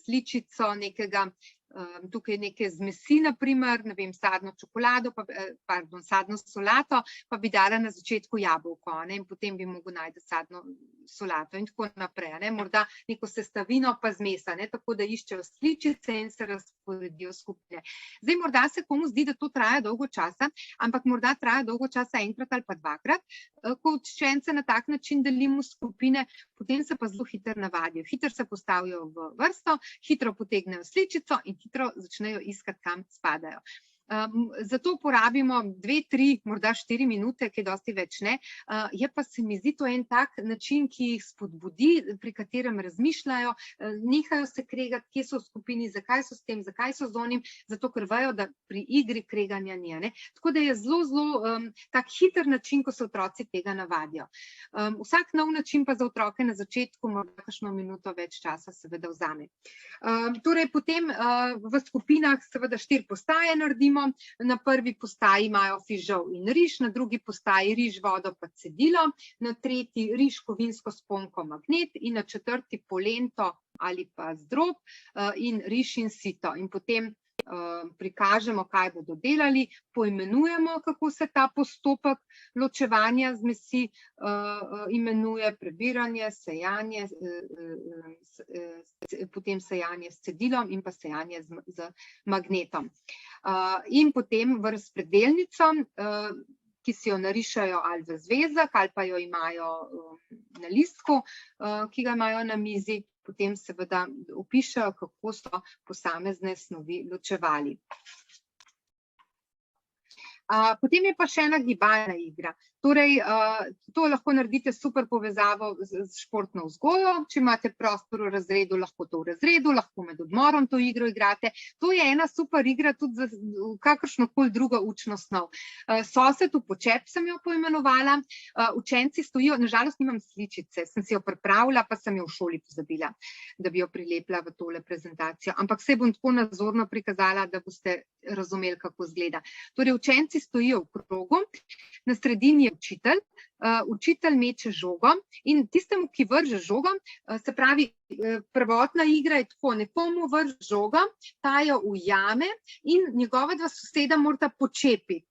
sličico nekega, tukaj neke zmesi, naprimer, ne vem, sadno čokolado, sadno solato, pa bi dala na začetku jabolko, in potem bi mogel najti sadno solato in tako naprej. Morda neko sestavino pa zmesa, tako da iščejo sličice in se razporedijo skupine. Zdaj, morda se komu zdi, da to traja dolgo časa, ampak morda traja dolgo časa enkrat ali pa dvakrat, ko učence na tak način delimo skupine, potem se pa zelo hitro navadijo. Hitro se postavijo v vrsto, hitro potegnejo sličico in hitro začnejo iskati, kam spadajo. Zato porabimo 2, 3, morda 4 minute, ki dosti več ne. Je pa se mi zdi to en tak način, ki jih spodbudi, pri katerem razmišljajo, nehajo se kregati, kje so v skupini, zakaj so s tem, zakaj so z onim, zato ker vejo, da pri igri kreganja ni. Tako da je zelo tak hiter način, ko se otroci tega navadijo. Vsak nov način pa za otroke na začetku morda kakšno minuto več časa seveda vzame. Torej potem v skupinah seveda 4 postaje naredimo. Na prvi postaji imajo fižol in riž, na drugi postaji riž, vodo pa cedilo, na tretji riž, kovinsko sponko, magnet in na četrti polento ali pa zdrob in riž in sito. In potem prikažemo, kaj bodo delali, poimenujemo, kako se ta postopek ločevanja zmesi imenuje, prebiranje, sejanje, potem sejanje s cedilom in pa sejanje z magnetom. In potem v razpredelnico, ki si jo narišajo ali v zvezek ali pa jo imajo na listku, ki ga imajo na mizi, potem seveda opišejo, kako so posamezne snovi ločevali. Potem je pa še ena gibalna igra. Torej, to lahko naredite super povezavo z športno vzgojo. Če imate prostor v razredu, lahko to v razredu, lahko med odmorom to igro igrate. To je ena super igra tudi za kakršnokoli drugo učno snov. Sosed v počep sem jo poimenovala. Učenci stojijo, nažalost nimam sličice, sem si jo pripravila, pa sem jo v šoli pozabila, da bi jo prilepila v tole prezentacijo. Ampak se bom tako nazorno prikazala, da boste razumeli, kako izgleda. Torej, učenci stojijo v krogu, na sredini je učitelj, učitelj meče žogo in tistemu, ki vrže žogo, se pravi, prvotna igra je tako, nekomu vrže žogo, ta jo ujame in njegova dva soseda morata počepniti.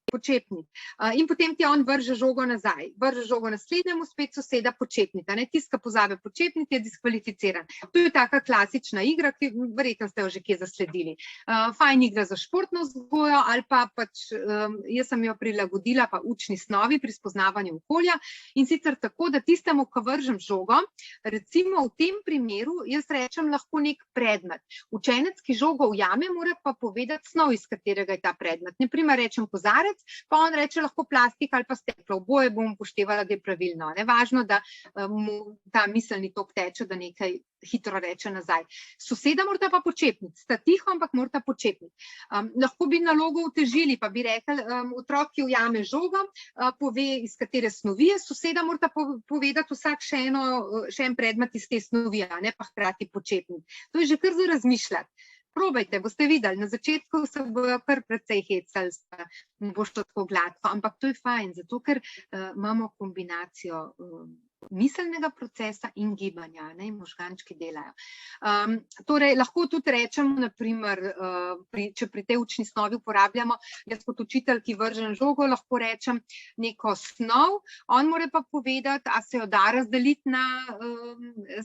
In potem ti on vrže žogo nazaj, vrže žogo naslednjemu, spet soseda počepnita. Tiska pozabe počepniti, je diskvalificiran. To je taka klasična igra, ki verjetno ste jo že kje zasledili. Fajn igra za športno vzgojo ali pa pač, jaz sem jo prilagodila pa učni snovi pri spoznavanju okolja in sicer tako, da tistemu, ko vržem žogo, recimo v tem primeru jaz rečem lahko nek predmet. Učenec, ki žogo ujame, mora pa povedati snov, iz katerega je ta predmet. Na primer rečem kozarec, pa on reče lahko plastika ali pa steklo. Oboje bom upoštevala, da je pravilno. Važno, da mu ta miselni tok teče, da nekaj hitro reče nazaj. Soseda morata pa počepniti, sta tiho, ampak morata počepniti. Lahko bi nalogo otežili, pa bi rekli, otrok, ki ujame žogo, pove, iz katere snovi je, soseda morata povedati vsak še en predmet iz te snovi, pa hkrati počepniti. To je že kar za razmišljati. Probajte, boste videli, na začetku se bojo kar precej hecali, ne bo šlo tako gladko, ampak to je fajn, zato ker imamo kombinacijo miselnega procesa in gibanja, in možgančki delajo. Torej, lahko tudi rečemo, naprimer, če pri tej učni snovi uporabljamo, jaz kot učitelj, ki vržem žogo, lahko rečem neko snov, on mora pa povedati, a se jo da razdeliti na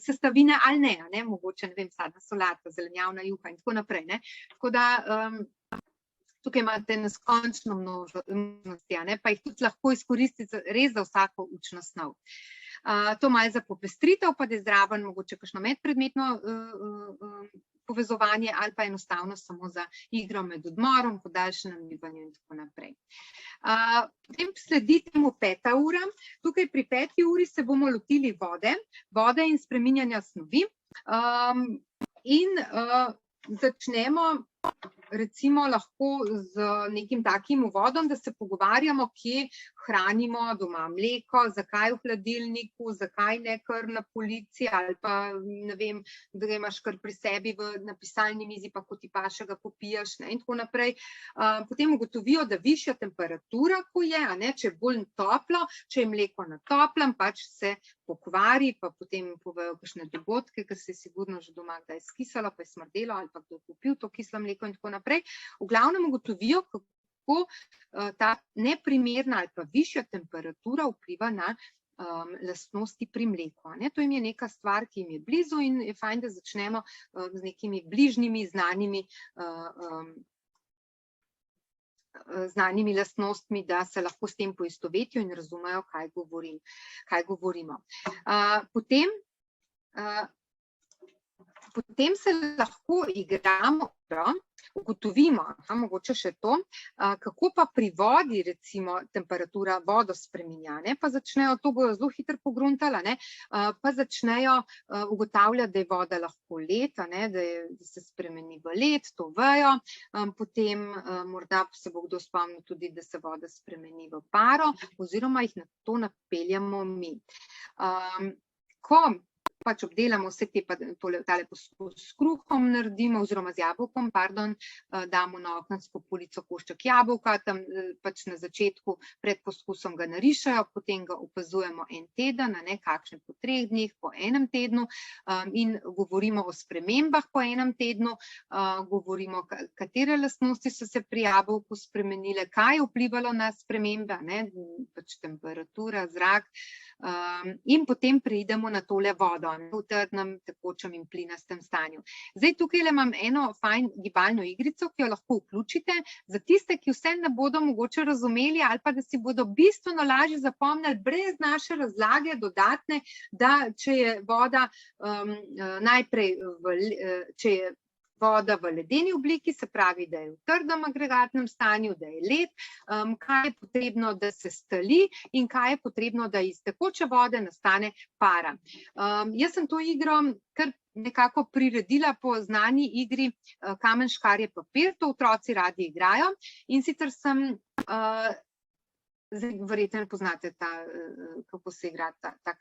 sestavine ali ne, mogoče, ne vem, sadna solata, zelenjavna juha in tako naprej, tako da tukaj imate neskončno množnosti, pa jih tudi lahko izkoristiti res za vsako učno snov. To malo za popestritev, pa da je zraven mogoče kakšno medpredmetno povezovanje ali pa enostavno samo za igro med odmorom, podaljšanem bivanju in tako naprej. Potem sledi temu 5. ura. Tukaj pri 5. uri se bomo lotili vode in spreminjanja snovi in začnemo recimo lahko z nekim takim uvodom, da se pogovarjamo, kje hranimo doma mleko, zakaj v hladilniku, zakaj ne kar na polici ali pa, ne vem, da ga imaš kar pri sebi na pisalni mizi, pa ko ti paše ga popiješ in tako naprej. Potem ugotovijo, da višja temperatura, ko je, če je bolj toplo, če je mleko na toplem, pač se pokvari, pa potem povejo kakšne dogodke, ker se je sigurno že doma kdaj skisalo, pa je smrdelo ali pa kdo je kupil to kislo mleko in tako naprej. V glavnem ugotovijo, kako ta neprimerna ali pa višja temperatura vpliva na lastnosti pri mleku. To jim je neka stvar, ki jim je blizu in je fajn, da začnemo z nekimi bližnjimi, znanimi lastnostmi, da se lahko s tem poistovetijo in razumejo, kaj govorimo. Potem se lahko igramo, ugotovimo, mogoče še to, kako pa pri vodi recimo temperatura vodo spreminja, pa začnejo, to bojo zelo hitro pogruntali, pa začnejo ugotavljati, da je voda lahko led, da se spremeni v led, to vejo, potem morda se bo kdo spomnil tudi, da se voda spremeni v paro oziroma jih na to napeljamo mi. Ko pač obdelamo vse te, tale poskus s kruhom naredimo, oziroma z jabolkom, pardon, damo na okensko polico košček jabolka, tam pač na začetku pred poskusom ga narišajo, potem ga opazujemo en teden, kakšne po 3 dneh, po 1 tednu, in govorimo o spremembah po 1 tednu, govorimo, katere lastnosti so se pri jabolku spremenile, kaj je vplivalo na spremembe, pač temperatura, zrak, in potem preidemo na tole vodo, v trdnem, tekočem in plinastem stanju. Zdaj, tukaj imam eno fajn gibalno igrico, ki jo lahko vključite, za tiste, ki vse ne bodo mogoče razumeli ali pa da si bodo bistveno lažje zapomnili brez naše razlage dodatne, da če je voda najprej, če je voda v ledeni obliki, se pravi, da je v trdem agregatnem stanju, da je led, kaj je potrebno, da se stali in kaj je potrebno, da iz tekoče vode nastane para. Jaz sem to igro kar nekako priredila po znani igri kamen, škarje, papir, to otroci radi igrajo, in sicer sem, zdaj verjetno poznate kako se igra ta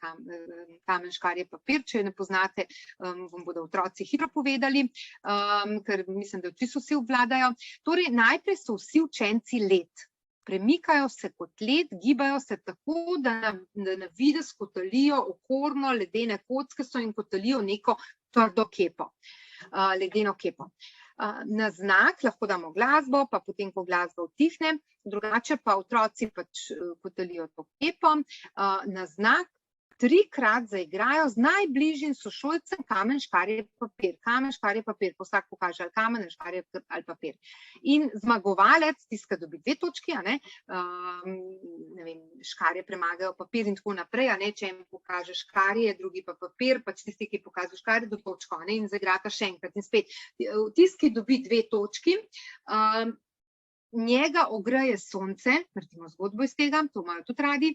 kamen, škarje, papir, če ne poznate, vam bodo otroci hitro povedali, ker mislim, da čisto vsi obvladajo. Torej, najprej so vsi učenci led. Premikajo se kot led, gibajo se tako, da na videz kotalijo okorno, ledene kocke so in kotalijo neko trdo kepo, ledeno kepo. Na znak lahko damo glasbo, pa potem, ko glasba utihne, drugače pa otroci pač kotalijo to kepo, na znak 3-krat zaigrajo z najbližjim sošolcem kamen, škarje, papir. Kamen, škarje, papir, vsak pokaže ali kamen, ali škarje, ali papir. In zmagovalec, tisti, ki dobi 2 točki, ne vem, škarje premagajo papir in tako naprej, če jim pokaže škarje, drugi pa papir, pač tisti, ki pokaže škarje, do točko, in zaigrata še enkrat. In spet, tisti, ki dobi 2 točki, njega ogreje sonce, naredimo zgodbo iz tega, to imajo tudi radi,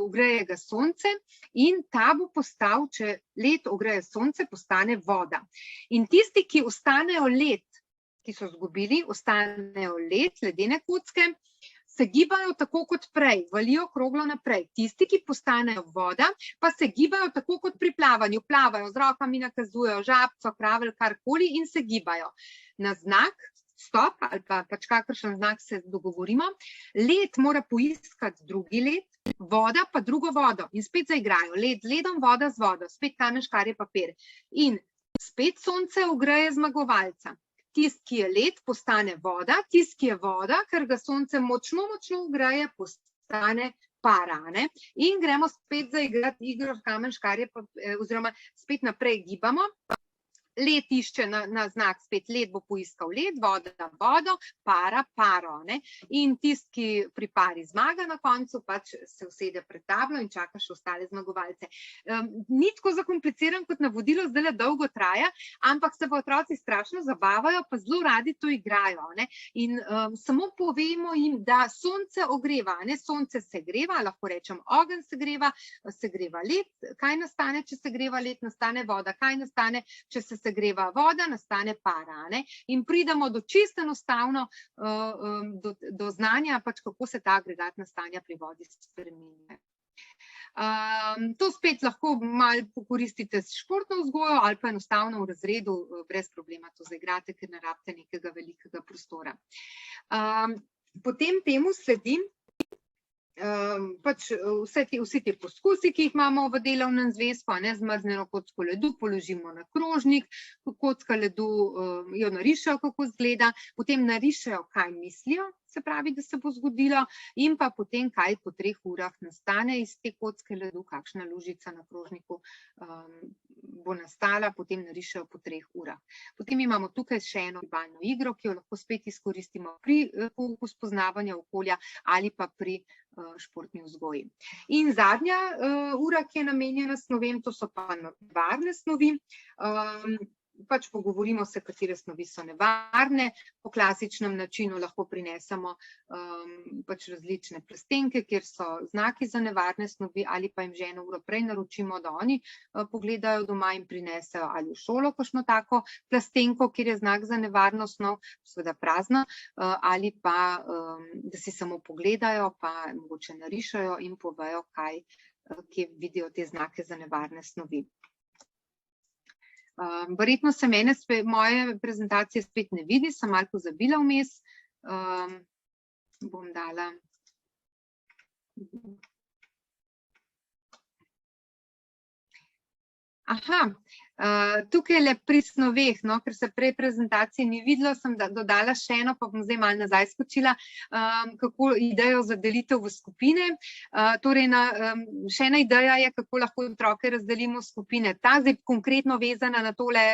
ogreje ga sonce in ta bo postal, če led ogreje sonce, postane voda. In tisti, ki ostanejo led, ki so izgubili, ostanejo led, ledene kocke, se gibajo tako kot prej, valijo kroglo naprej. Tisti, ki postanejo voda, pa se gibajo tako kot pri plavanju, plavajo, z rokami nakazujejo žabco, kravelj, karkoli in se gibajo. Na znak stop ali pa pač kakršen znak se dogovorimo, led mora poiskati drugi led, voda pa drugo vodo in spet zaigrajo. Led z ledom, voda z vodo, spet kamen, škarje, papir. In spet sonce ogreje zmagovalca. Tisti, ki je led, postane voda, tisti, ki je voda, ker ga sonce močno ogreje, postane para. In gremo spet zaigrati igro kamen, škarje, oziroma spet naprej gibamo. Led išče na znak, spet led bo poiskal led, voda vodo, para paro. In tisti, ki pri pari zmaga na koncu, pač se usede pred tablo in čaka še ostale zmagovalce. Ni tako zakompliciran kot navodilo, zdaj dolgo traja, ampak se pa otroci strašno zabavajo, pa zelo radi to igrajo. In samo povemo jim, da sonce ogreva, sonce segreva, lahko rečem ogenj segreva led, kaj nastane, če segreva led, nastane voda, kaj nastane, če se segreva voda, nastane para. In pridemo do čisto enostavno do znanja, pač kako se ta agregatna stanja pri vodi spreminjajo. To spet lahko malo pokoristite s športno vzgojo ali pa enostavno v razredu brez problema to zaigrate, ker ne rabite nekega velikega prostora. Potem temu sledim pač vsi ti poskusi, ki jih imamo v delovnem zvezku, zmrznjeno kocko ledu položimo na krožnik, kocka ledu jo narišejo, kako izgleda, potem narišejo, kaj mislijo, se pravi, da se bo zgodilo, in pa potem, kaj po 3 urah nastane iz te kocke ledu, kakšna lužica na krožniku bo nastala, potem narišejo po 3 urah. Potem imamo tukaj še eno gibalno igro, ki jo lahko spet izkoristimo pri pouku spoznavanja okolja ali pa pri športni vzgoji. In zadnja ura, ki je namenjena snovem, to so pa nevarne snovi. Pač pogovorimo se, katere snovi so nevarne. Po klasičnem načinu lahko prinesemo pač različne plastenke, kjer so znaki za nevarne snovi, ali pa jim že 1 uro prej naročimo, da oni pogledajo doma in prinesejo ali v šolo kakšno tako plastenko, kjer je znak za nevarno snov, seveda prazna, ali pa da si samo pogledajo, pa mogoče narišajo in povejo, kaj ki vidijo te znake za nevarne snovi. Verjetno se moje prezentacije spet ne vidi, sem malo pozabila vmes. Bom dala. Aha, tukaj le pri snoveh, no, ker se prej prezentacije ni videlo, sem dodala še eno, pa bom zdaj malo nazaj skočila, kako idejo za delitev v skupine. Torej, še ena ideja je, kako lahko otroke razdelimo v skupine. Ta zdaj konkretno vezana na tole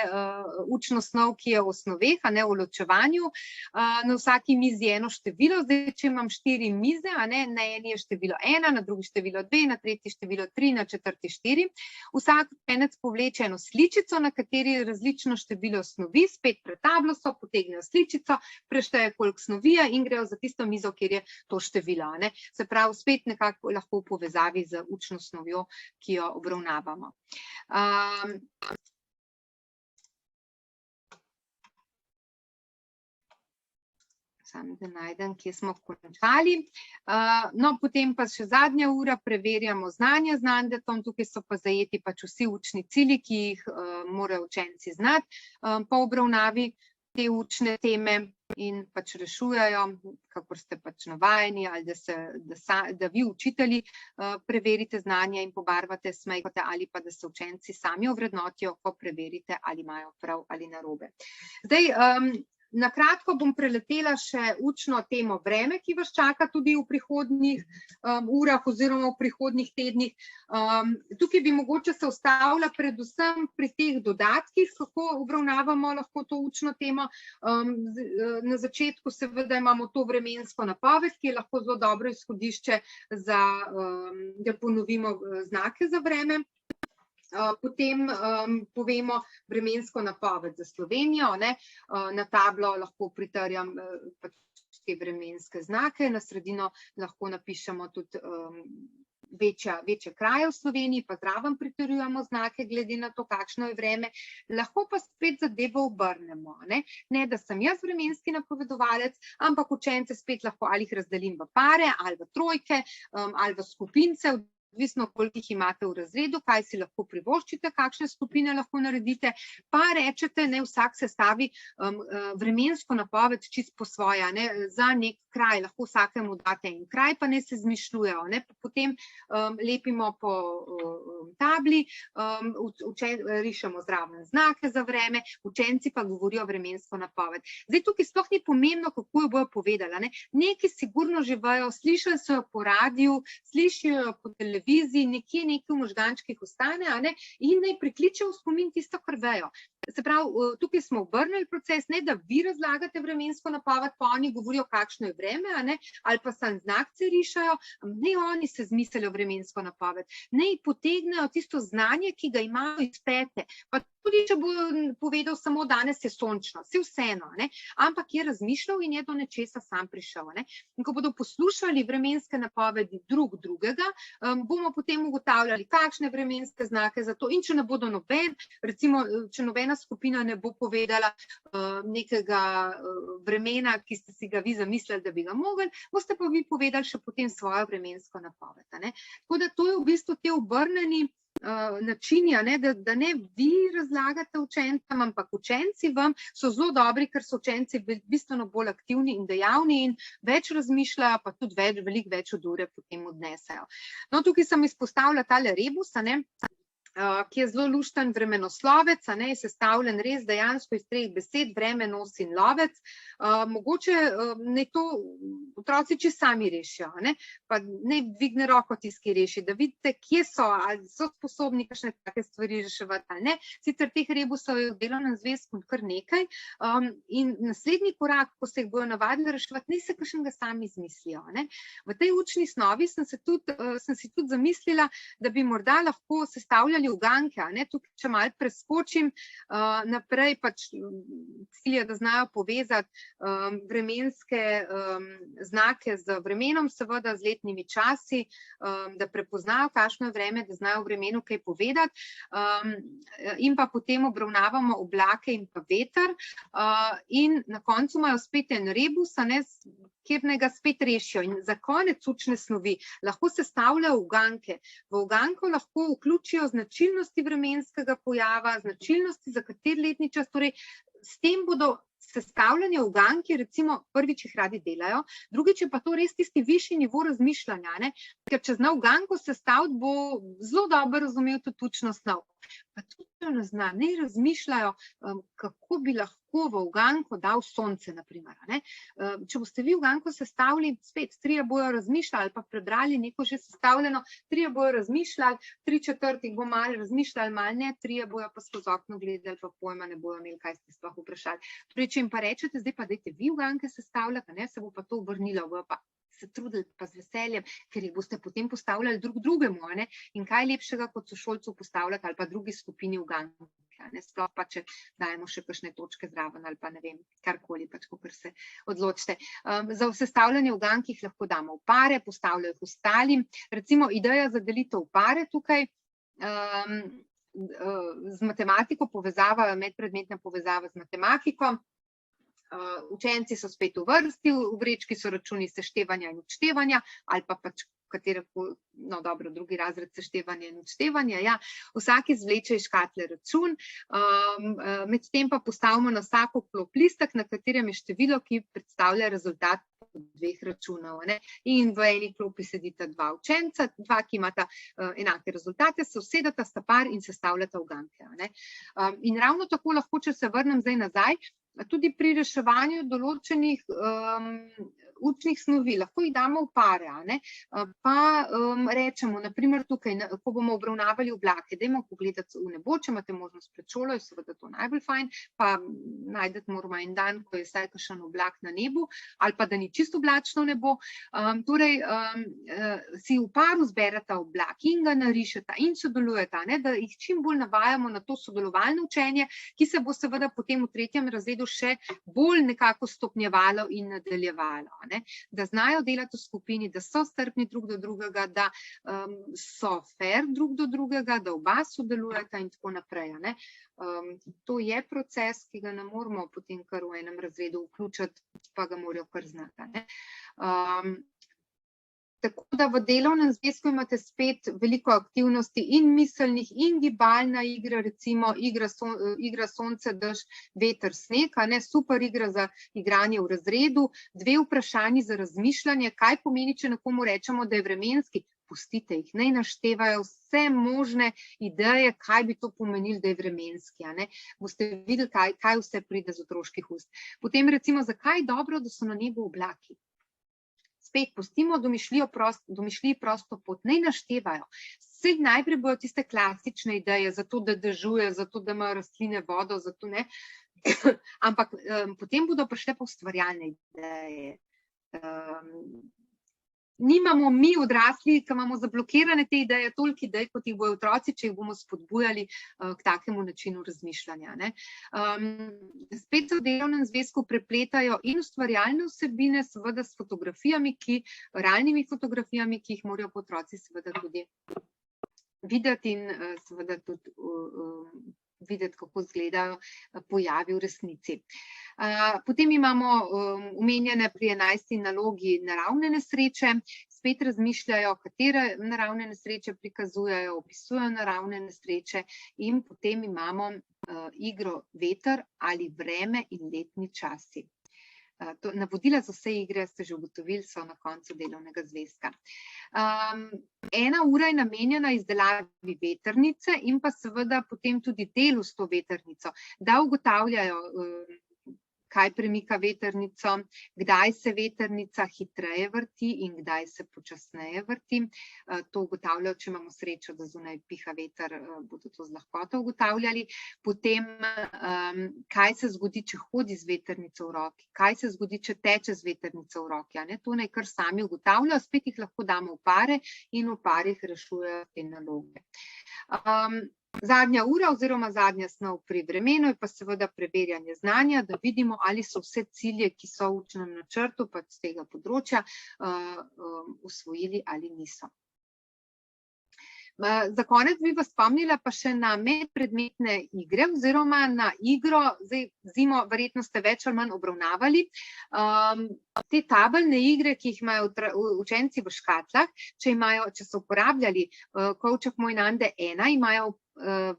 učno snov, ki je v osnoveh, a ne v ločevanju. Na vsaki mizi je eno število, zdaj, če imam 4 mize, a ne, na eni je število 1, na drugi število 2, na tretji število 3, na četrti 4. Vsak učenec povleče eno sličico, na kateri je različno število snovi, spet pred tablo so, potegnejo sličico, prešteje koliko snovi je in grejo za tisto mizo, kjer je to število. Se pravi, spet nekako lahko v povezavi z učno snovjo, ki jo obravnavamo. Samo da najdem, kje smo končali. No, potem pa še zadnja ura, preverjamo znanje z Nandetom, tukaj so pa zajeti pač vsi učni cilji, ki jih morajo učenci znati po obravnavi te učne teme in pač rešujejo, kakor ste pač navajeni, ali da vi učitelji preverite znanje in pobarvate smejkote, ali pa da se učenci sami ovrednotijo, ko preverite, ali imajo prav ali narobe. Zdaj, na kratko bom preletela še učno temo vreme, ki vas čaka tudi v prihodnjih urah oziroma v prihodnjih tednih. Tukaj bi mogoče se ustavila predvsem pri teh dodatkih, kako obravnavamo lahko to učno temo. Na začetku seveda imamo to vremensko napoved, ki je lahko zelo dobro izhodišče, da ponovimo znake za vreme. Potem povemo vremensko napoved za Slovenijo. Na tablo lahko pritrjam te vremenske znake, na sredino lahko napišemo tudi večje kraje v Sloveniji, pa zraven pritrjujemo znake glede na to, kakšno je vreme. Lahko pa spet zadevo obrnemo. Ne, da sem jaz vremenski napovedovalec, ampak učence spet lahko ali jih razdelim v pare, ali v trojke, ali v skupince, odvisno, koliko jih imate v razredu, kaj si lahko privoščite, kakšne skupine lahko naredite, pa rečete, ne, vsak sestavi vremensko napoved čisto po svoje, za nek kraj, lahko vsakemu date en kraj, pa ne se zmišljujejo, potem lepimo po tabli, rišemo zraven znake za vreme, učenci pa govorijo vremensko napoved. Zdaj tukaj sploh ni pomembno, kako jo bojo povedali, neki sigurno že vejo, slišali so jo po radiju, slišijo jo po televiziji, nekje v možgančkih ostane, in naj prikliče v spomin tisto, kar vejo. Se pravi, tukaj smo obrnili proces, ne da vi razlagate vremensko napoved, pa oni govorijo, kakšno je vreme, ali pa sam znakce rišajo, ne oni se zmislijo vremensko napoved, ne potegnejo tisto znanje, ki ga imajo iz pete, pa tudi, če bo povedal samo danes je sončno, se vseeno, ampak je razmišljal in je do nečesa sam prišel. In ko bodo poslušali vremenske napovedi drugega, bomo potem ugotavljali, kakšne vremenske znake za to, in če ne bodo recimo, če nobena skupina ne bo povedala nekega vremena, ki ste si ga vi zamislili, da bi ga mogli, boste pa vi povedali še potem svojo vremensko napoved. Tako da to je v bistvu te obrneni načini, da ne vi razlagate učencem, ampak učenci vam so zelo dobri, ker so učenci bistveno bolj aktivni in dejavni in več razmišljajo, pa tudi veliko več od ure potem odnesejo. No, tukaj sem izpostavila tale rebus, ki je zelo lušten vremenoslovec, je sestavljen res dejansko iz 3 besed, vreme, nos in lovec. Mogoče naj to otroci čisto sami rešijo, pa naj dvigne roko tisti, ki reši, da vidite, kje so, ali so sposobni kakšne take stvari reševati ali ne. Sicer teh rebusov je v delovnem zvezku kar nekaj in naslednji korak, ko se jih bojo navadili reševati, naj se kakšnega sami izmislijo. V tej učni snovi sem si tudi zamislila, da bi morda lahko sestavljali sestavljanje uganke, tukaj, če malo preskočim naprej, pač cilj je, da znajo povezati vremenske znake z vremenom, seveda z letnimi časi, da prepoznajo, kakšno je vreme, da znajo v vremenu kaj povedati, in pa potem obravnavamo oblake in pa veter, in na koncu imajo spet en rebus, kjer ga spet rešijo. In za konec učne snovi lahko sestavljajo uganke. V uganko lahko vključijo značilnosti vremenskega pojava, značilnosti za kateri letni čas, torej s tem bodo sestavljanje uganki, recimo prvič jih radi delajo, drugič je pa to res tisti višji nivo razmišljanja, ker če zna uganko sestaviti, bo zelo dobro razumel tudi učno snov. Pa tudi ne zna, ne razmišljajo, kako bi lahko v uganko dal sonce, naprimer. Če boste vi uganko sestavili, spet 3 bojo razmišljali ali pa prebrali neko že sestavljeno, 3 bojo razmišljali, 3/4 bo malo razmišljali, malo ne, 3 bojo pa skozi okno gledali, pa pojma ne bojo imeli, kaj ste sploh vprašali. Torej, če jim pa rečete, zdaj pa dajte vi uganke sestavljati, se bo pa to obrnilo, bojo pa se trudili pa z veseljem, ker jih boste potem postavljali drug drugemu, in kaj lepšega, kot sošolcev postavljati ali pa drugi skupini uganke, sploh pa, če dajemo še kakšne točke zraven ali pa ne vem, karkoli, pač kakor se odločite. Za sestavljanje ugank jih lahko damo v pare, postavljajo jih ostalim. Recimo ideja za delitev v pare tukaj, z matematiko povezava, medpredmetna povezava z matematiko. Učenci so spet v vrsti, v vrečki so računi seštevanja in odštevanja, ali pa pač katerekoli, no dobro, drugi razred seštevanja in odštevanja, vsak izvleče iz škatle račun, medtem pa postavimo na vsako klop listek, na katerem je število, ki predstavlja rezultat 2 računov. In v eni klopi sedita 2 učenca, 2, ki imata enake rezultate, se usedeta, sta par in sestavljata uganke. In ravno tako lahko, če se vrnem zdaj nazaj, tudi pri reševanju določenih učnih snovi, lahko jih damo v pare, pa rečemo, naprimer tukaj, ko bomo obravnavali oblake, dajmo pogledati v nebo, če imate možnost pred šolo, je seveda to najbolj fajn, pa najdete moramo en dan, ko je vsaj kakšen oblak na nebu, ali pa da ni čisto oblačno nebo, torej si v paru zbereta oblak in ga narišeta in sodelujeta, da jih čim bolj navajamo na to sodelovalno učenje, ki se bo seveda potem v 3. razredu še bolj nekako stopnjevalo in nadaljevalo. Da znajo delati v skupini, da so strpni drug do drugega, da so fair drug do drugega, da oba sodelujeta in tako naprej. To je proces, ki ga ne moramo potem kar v enem razredu vključiti, pa ga morajo kar znati. Tako da v delovnem zvezku imate spet veliko aktivnosti in miselnih in gibalna igra, recimo igra sonce, dež, veter, sneg, super igra za igranje v razredu, 2 vprašanji za razmišljanje, kaj pomeni, če nekomu rečemo, da je vremenski, pustite jih, naj naštevajo vse možne ideje, kaj bi to pomenilo, da je vremenski. Boste videli, kaj vse pride z otroških ust. Potem recimo, zakaj je dobro, da so na nebu oblaki? Spet pustimo domišljiji prosto pot, naj naštevajo. Vse najprej bojo tiste klasične ideje, zato da dežuje, zato da imajo rastline vodo, zato ne. Ampak potem bodo prišle pa ustvarjalne ideje. Nimamo mi odrasli, ki imamo zablokirane te ideje, toliko idej, kot jih bojo otroci, če jih bomo spodbujali k takemu načinu razmišljanja. Spet se v delovnem zvezku prepletajo in ustvarjalne vsebine, seveda s fotografijami, realnimi fotografijami, ki jih morajo otroci seveda tudi videti in seveda tudi videti, kako izgledajo pojavi v resnici. Potem imamo omenjene pri 11. nalogi naravne nesreče, spet razmišljajo, katere naravne nesreče prikazujejo, opisujejo naravne nesreče in potem imamo igro veter ali vreme in letni časi. Navodila za vse igre, ste že ugotovili, so na koncu delovnega zvezka. 1 ura je namenjena izdelavi vetrnice in pa seveda potem tudi delu s to vetrnico, da ugotavljajo, kaj premika vetrnico, kdaj se vetrnica hitreje vrti in kdaj se počasneje vrti. To ugotavljajo, če imamo srečo, da zunaj piha veter, bodo to z lahkoto ugotavljali. Potem, kaj se zgodi, če hodi z vetrnico v roki, kaj se zgodi, če teče z vetrnico v roki. To naj kar sami ugotavljajo, spet jih lahko damo v pare in v parih rešujejo te naloge. Zadnja ura oziroma zadnja snov pri vremenu je pa seveda preverjanje znanja, da vidimo, ali so vse cilje, ki so v učnem načrtu, pa z tega področja, usvojili ali niso. Za konec bi vas spomnila pa še na medpredmetne igre oziroma na igro, zdaj zimo verjetno ste več ali manj obravnavali, te tabeljne igre, ki jih imajo učenci v škatlah, če so uporabljali kovček Moj Nande 1, imajo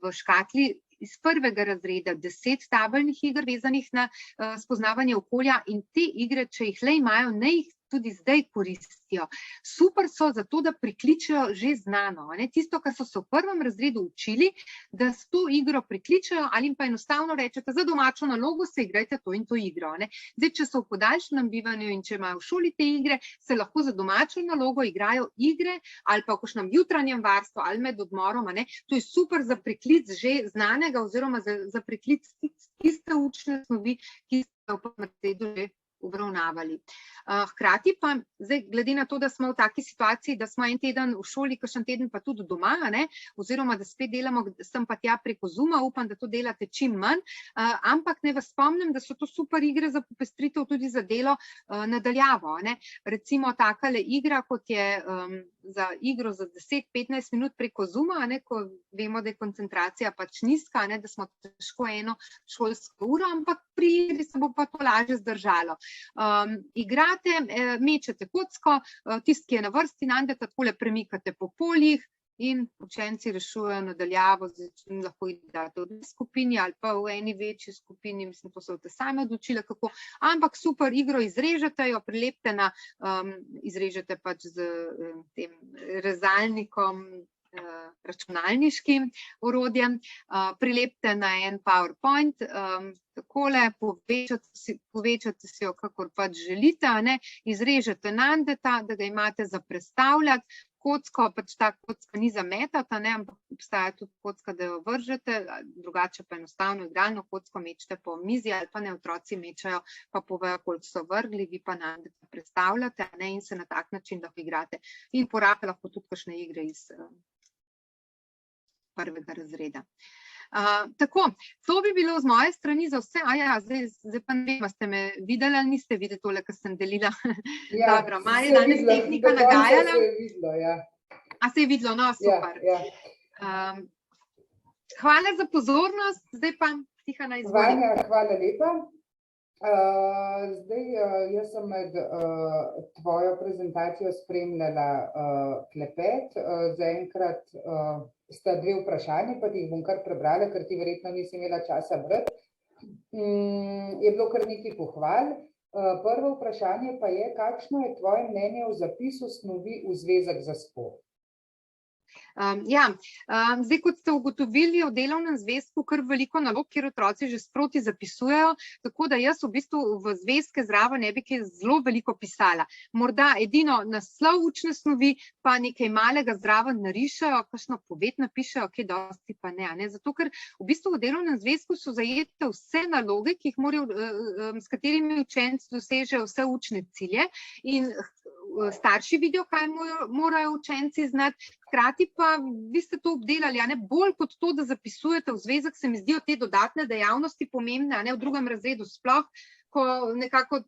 v škatli iz prvega razreda 10 tabeljnih iger vezanih na spoznavanje okolja in te igre, če jih le imajo, naj jih tudi zdaj koristijo. Super so zato, da prikličejo že znano. Tisto, kar so se v prvem razredu učili, da s to igro prikličejo ali pa enostavno rečete, za domačo nalogo se igrajte to in to igro. Zdaj, če so v podaljšanem bivanju in če imajo v šoli te igre, se lahko za domačo nalogo igrajo igre ali pa v kakšnem jutranjem varstvu ali med odmorom. To je super za priklic že znanega oziroma za priklic tiste učne snovi, ki so v prvem razredu že obravnavali. Hkrati pa, zdaj, glede na to, da smo v taki situaciji, da smo en teden v šoli, kakšen teden pa tudi doma, oziroma da spet delamo sem pa tja preko Zooma, upam, da to delate čim manj, ampak ne vas spomnim, da so to super igre za popestritev tudi za delo nadaljavo. Recimo takale igra, kot je za igro za 10-15 minut preko Zooma, ko vemo, da je koncentracija pač nizka, da smo težko eno šolsko uro, ampak pri igri se bo pa to lažje zdržalo. Igrate, mečete kocko, tisti, ki je na vrsti, Nande, takole premikate po poljih in učenci rešujejo nadaljavo, lahko igrate v skupini ali pa v eni večji skupini, mislim, to so te same odločile, kako, ampak super igro izrežete, jo prilepite izrežete pač z tem rezalnikom, računalniškim orodjem, prilepite na en PowerPoint, takole, povečate si jo, kakor pač želite, izrežete Nandeta, da ga imate za prestavljati, kocko, pač ta kocka ni za metati, ampak obstaja tudi kocka, da jo vržete, drugače pa enostavno igralno kocko mečete po mizi ali pa otroci mečajo, pa povejo, koliko so vrgli, vi pa Nandeta prestavljate in se na tak način lahko igrate. In porabite lahko tudi kakšne igre iz prvega razreda. Tako, to bi bilo z moje strani za vse. Zdaj pa ne vem, ste me videli ali niste videli tole, kar sem delila. Dobro, malo je danes tehnika nagajala. A se je videlo, no, super. Hvala za pozornost, zdaj pa Tihana izvoli. Vanja, hvala lepa. Zdaj, jaz sem med tvojo prezentacijo spremljala klepet. Zaenkrat sta dve vprašanji, pa ti jih bom kar prebrala, ker ti verjetno nisi imela časa brati. Je bilo kar nekaj pohval. Prvo vprašanje pa je, kakšno je tvoje mnenje o zapisu snovi v zvezek za sport? Zdaj, kot ste ugotovili, v delovnem zvezku kar veliko nalog, kjer otroci že sproti zapisujejo, tako da jaz v bistvu v zvezke zraven ne bi kaj zelo veliko pisala. Morda edino naslov učne snovi, pa nekaj malega zraven narišejo, kakšno poved napišejo, kaj dosti pa ne. Zato, ker v bistvu v delovnem zvezku so zajete vse naloge, ki jih morajo, s katerimi učenci dosežejo vse učne cilje in starši vidijo, kaj morajo učenci znati, hkrati pa vi ste to obdelali, bolj kot to, da zapisujete v zvezek, se mi zdijo te dodatne dejavnosti pomembne, v drugem razredu sploh, ko nekako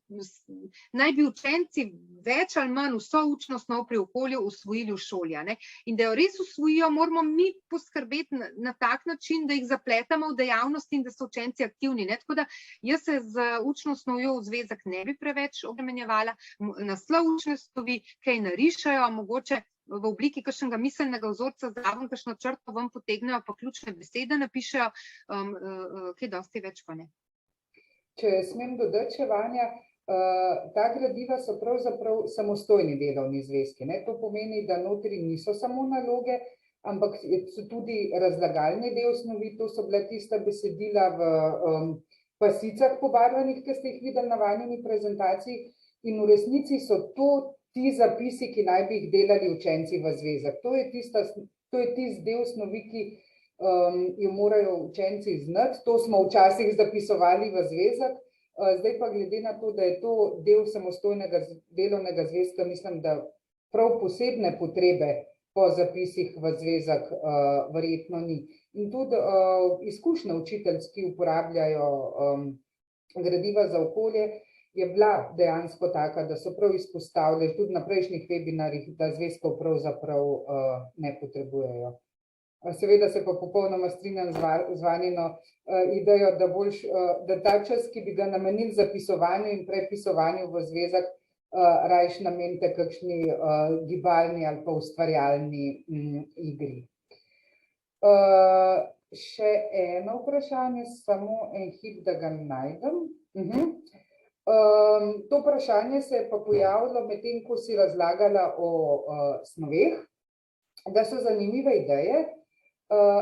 naj bi učenci več ali manj vso učno snov pri okolju usvojili v šoli. In da jo res usvojijo, moramo mi poskrbeti na tak način, da jih zapletamo v dejavnosti in da so učenci aktivni. Tako da jaz se z učno snovjo v zvezek ne bi preveč obremenjevala, naslov učne snovi, kaj narišajo, mogoče v obliki kakšnega miselnega vzorca zraven kakšno črto ven potegnejo, pa ključne besede napišejo, kaj dosti več pa ne. Če smem dodati še, Vanja, ta gradiva so pravzaprav samostojni delovni zvezki. To pomeni, da notri niso samo naloge, ampak so tudi razlagalni del snovi, to so bila tista besedila v pasicah pobarvanih, ki ste jih videli na vajini prezentaciji, in v resnici so to ti zapisi, ki naj bi jih delali učenci v zvezek. To je tisti del snovi, ki jo morajo učenci znati. To smo včasih zapisovali v zvezek, zdaj pa glede na to, da je to del samostojnega delovnega zvezka, mislim, da prav posebne potrebe po zapisih v zvezek verjetno ni. In tudi izkušnje učiteljic, ki uporabljajo gradiva za okolje, je bila dejansko taka, da so prav izpostavljali tudi na prejšnjih webinarjih, da zvezkov pravzaprav ne potrebujejo. Seveda se pa popolnoma strinjam z Vanjino idejo, da ta čas, ki bi ga namenili zapisovanju in prepisovanju v zvezek, rajš namenite kakšni gibalni ali pa ustvarjalni igri. Še eno vprašanje, samo en hip, da ga najdem. To vprašanje se je pa pojavilo medtem, ko si razlagala o snoveh, da so zanimive ideje,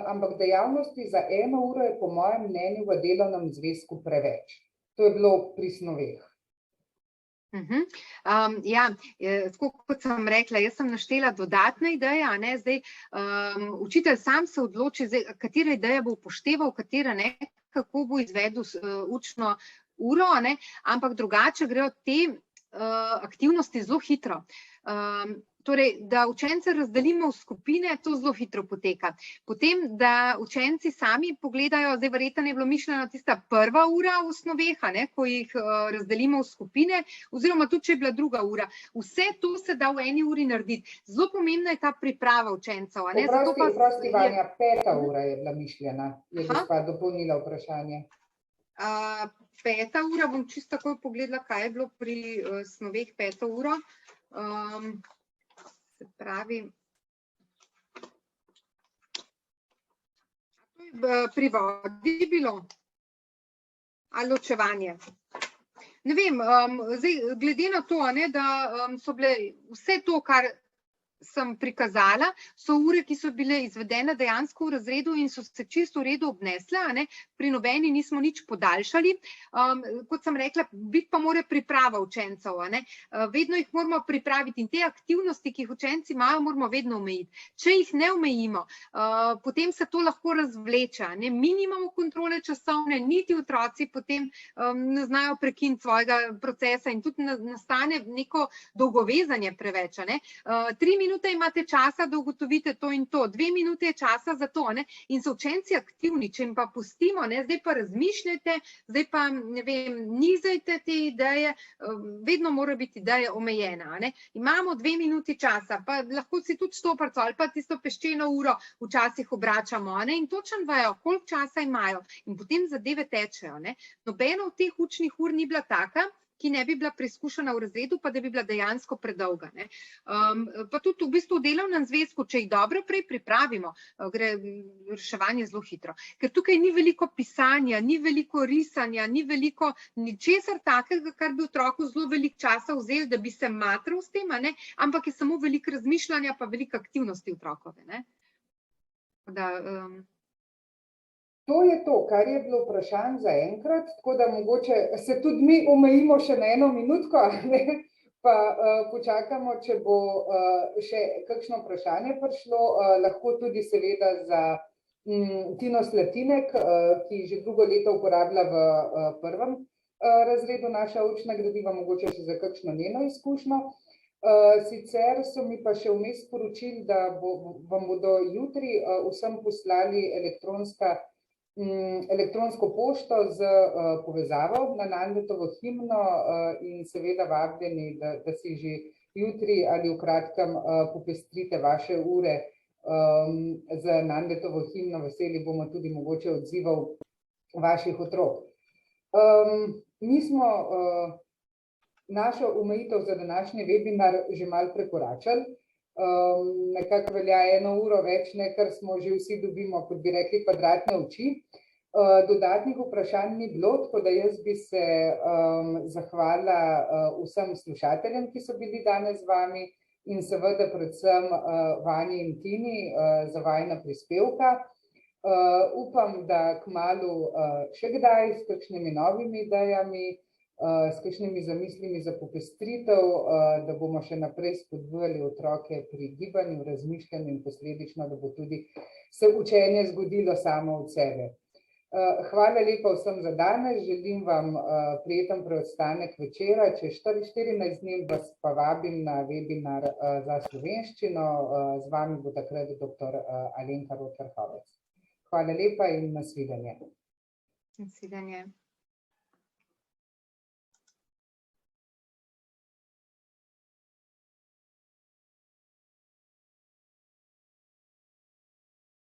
ampak dejavnosti za 1 uro je po mojem mnenju v delovnem zvezku preveč. To je bilo pri snoveh. Ja, tako kot sem rekla, jaz sem naštela dodatne ideje, zdaj učitelj sam se odloči, katera ideja bo upošteval, katera ne, kako bo izvedel učno uro, ampak drugače grejo te aktivnosti zelo hitro. Torej, da učence razdelimo v skupine, to zelo hitro poteka. Potem, da učenci sami pogledajo, zdaj verjetno je bilo mišljeno tista 1. ura v snoveh, ko jih razdelimo v skupine, oziroma tudi, če je bila 2. ura. Vse to se da v 1 uri narediti. Zelo pomembna je ta priprava učencev. Oprosti, Vanja, 5. ura je bila mišljena, je gospa dopolnila vprašanje. 5. ura, bom čisto takoj pogledala, kaj je bilo pri snoveh 5. uro. Se pravi, pri vodi je bilo ali ločevanje. Ne vem, zdaj, glede na to, da so bile vse to, kar sem prikazala, so ure, ki so bile izvedene dejansko v razredu in so se čisto v redu obnesle, pri nobeni nismo nič podaljšali. Kot sem rekla, biti pa mora priprava učencev, vedno jih moramo pripraviti in te aktivnosti, ki jih učenci imajo, moramo vedno omejiti. Če jih ne omejimo, potem se to lahko razvleče, mi nimamo kontrole časovne, niti otroci potem ne znajo prekiniti svojega procesa in tudi nastane neko dolgovezanje preveč, 3 minute imate časa, da ugotovite to in to, 2 minute je časa za to, in so učenci aktivni, če jim pa pustimo, zdaj pa razmišljajte, zdaj pa, ne vem, nizajte te ideje, vedno mora biti ideja omejena, imamo 2 minuti časa, pa lahko si tudi štoparco ali pa tisto peščeno uro včasih obračamo, in točno vejo, koliko časa imajo in potem zadeve tečejo, Nobena od teh učnih ur ni bila taka, ki ne bi bila preizkušena v razredu, pa da bi bila dejansko predolga. Pa tudi v bistvu v delovnem zvezku, če jih dobro prej pripravimo, gre reševanje zelo hitro. Ker tukaj ni veliko pisanja, ni veliko risanja, ni veliko ničesar takega, kar bi otroku zelo veliko časa vzeli, da bi se matral s tem, ampak je samo veliko razmišljanja pa veliko aktivnosti otrokove. To je to, kar je bilo vprašanje za enkrat, tako da mogoče se tudi mi omejimo še na 1 minutko, pa počakamo, če bo še kakšno vprašanje prišlo, lahko tudi seveda za Tino Slatinek, ki že drugo leto uporablja v 1. razredu naša učna gradiva, mogoče še za kakšno njeno izkušnjo. Sicer so mi pa še vmes sporočili, da vam bodo jutri vsem poslali elektronsko pošto z povezavo na Nandetovo himno in seveda vabljeni, da si že jutri ali v kratkem popestrite vaše ure z Nandetovo himno. Veseli bomo tudi mogoče odzivov vaših otrok. Mi smo našo omejitev za današnji webinar že malo prekoračili. Nekako velja 1 uro več, ker smo že vsi dobimo, kot bi rekli, kvadratne oči. Dodatnih vprašanj ni bilo, tako da jaz bi se zahvalila vsem slušateljem, ki so bili danes z vami in seveda predvsem Vanji in Tini za vajina prispevka. Upam, da kmalu še kdaj s kakšnimi novimi idejami, s kakšnimi zamislimi za popestritev, da bomo še naprej spodbujali otroke pri gibanju, razmišljanju in posledično, da bo tudi se učenje zgodilo samo od sebe. Hvala lepa vsem za danes, želim vam prijeten preostanek večera, čez 14 dni vas pa vabim na webinar za slovenščino, z vami bo takrat dr. Alenka Rother-Hovec. Hvala lepa in nasvidenje. Nasvidenje.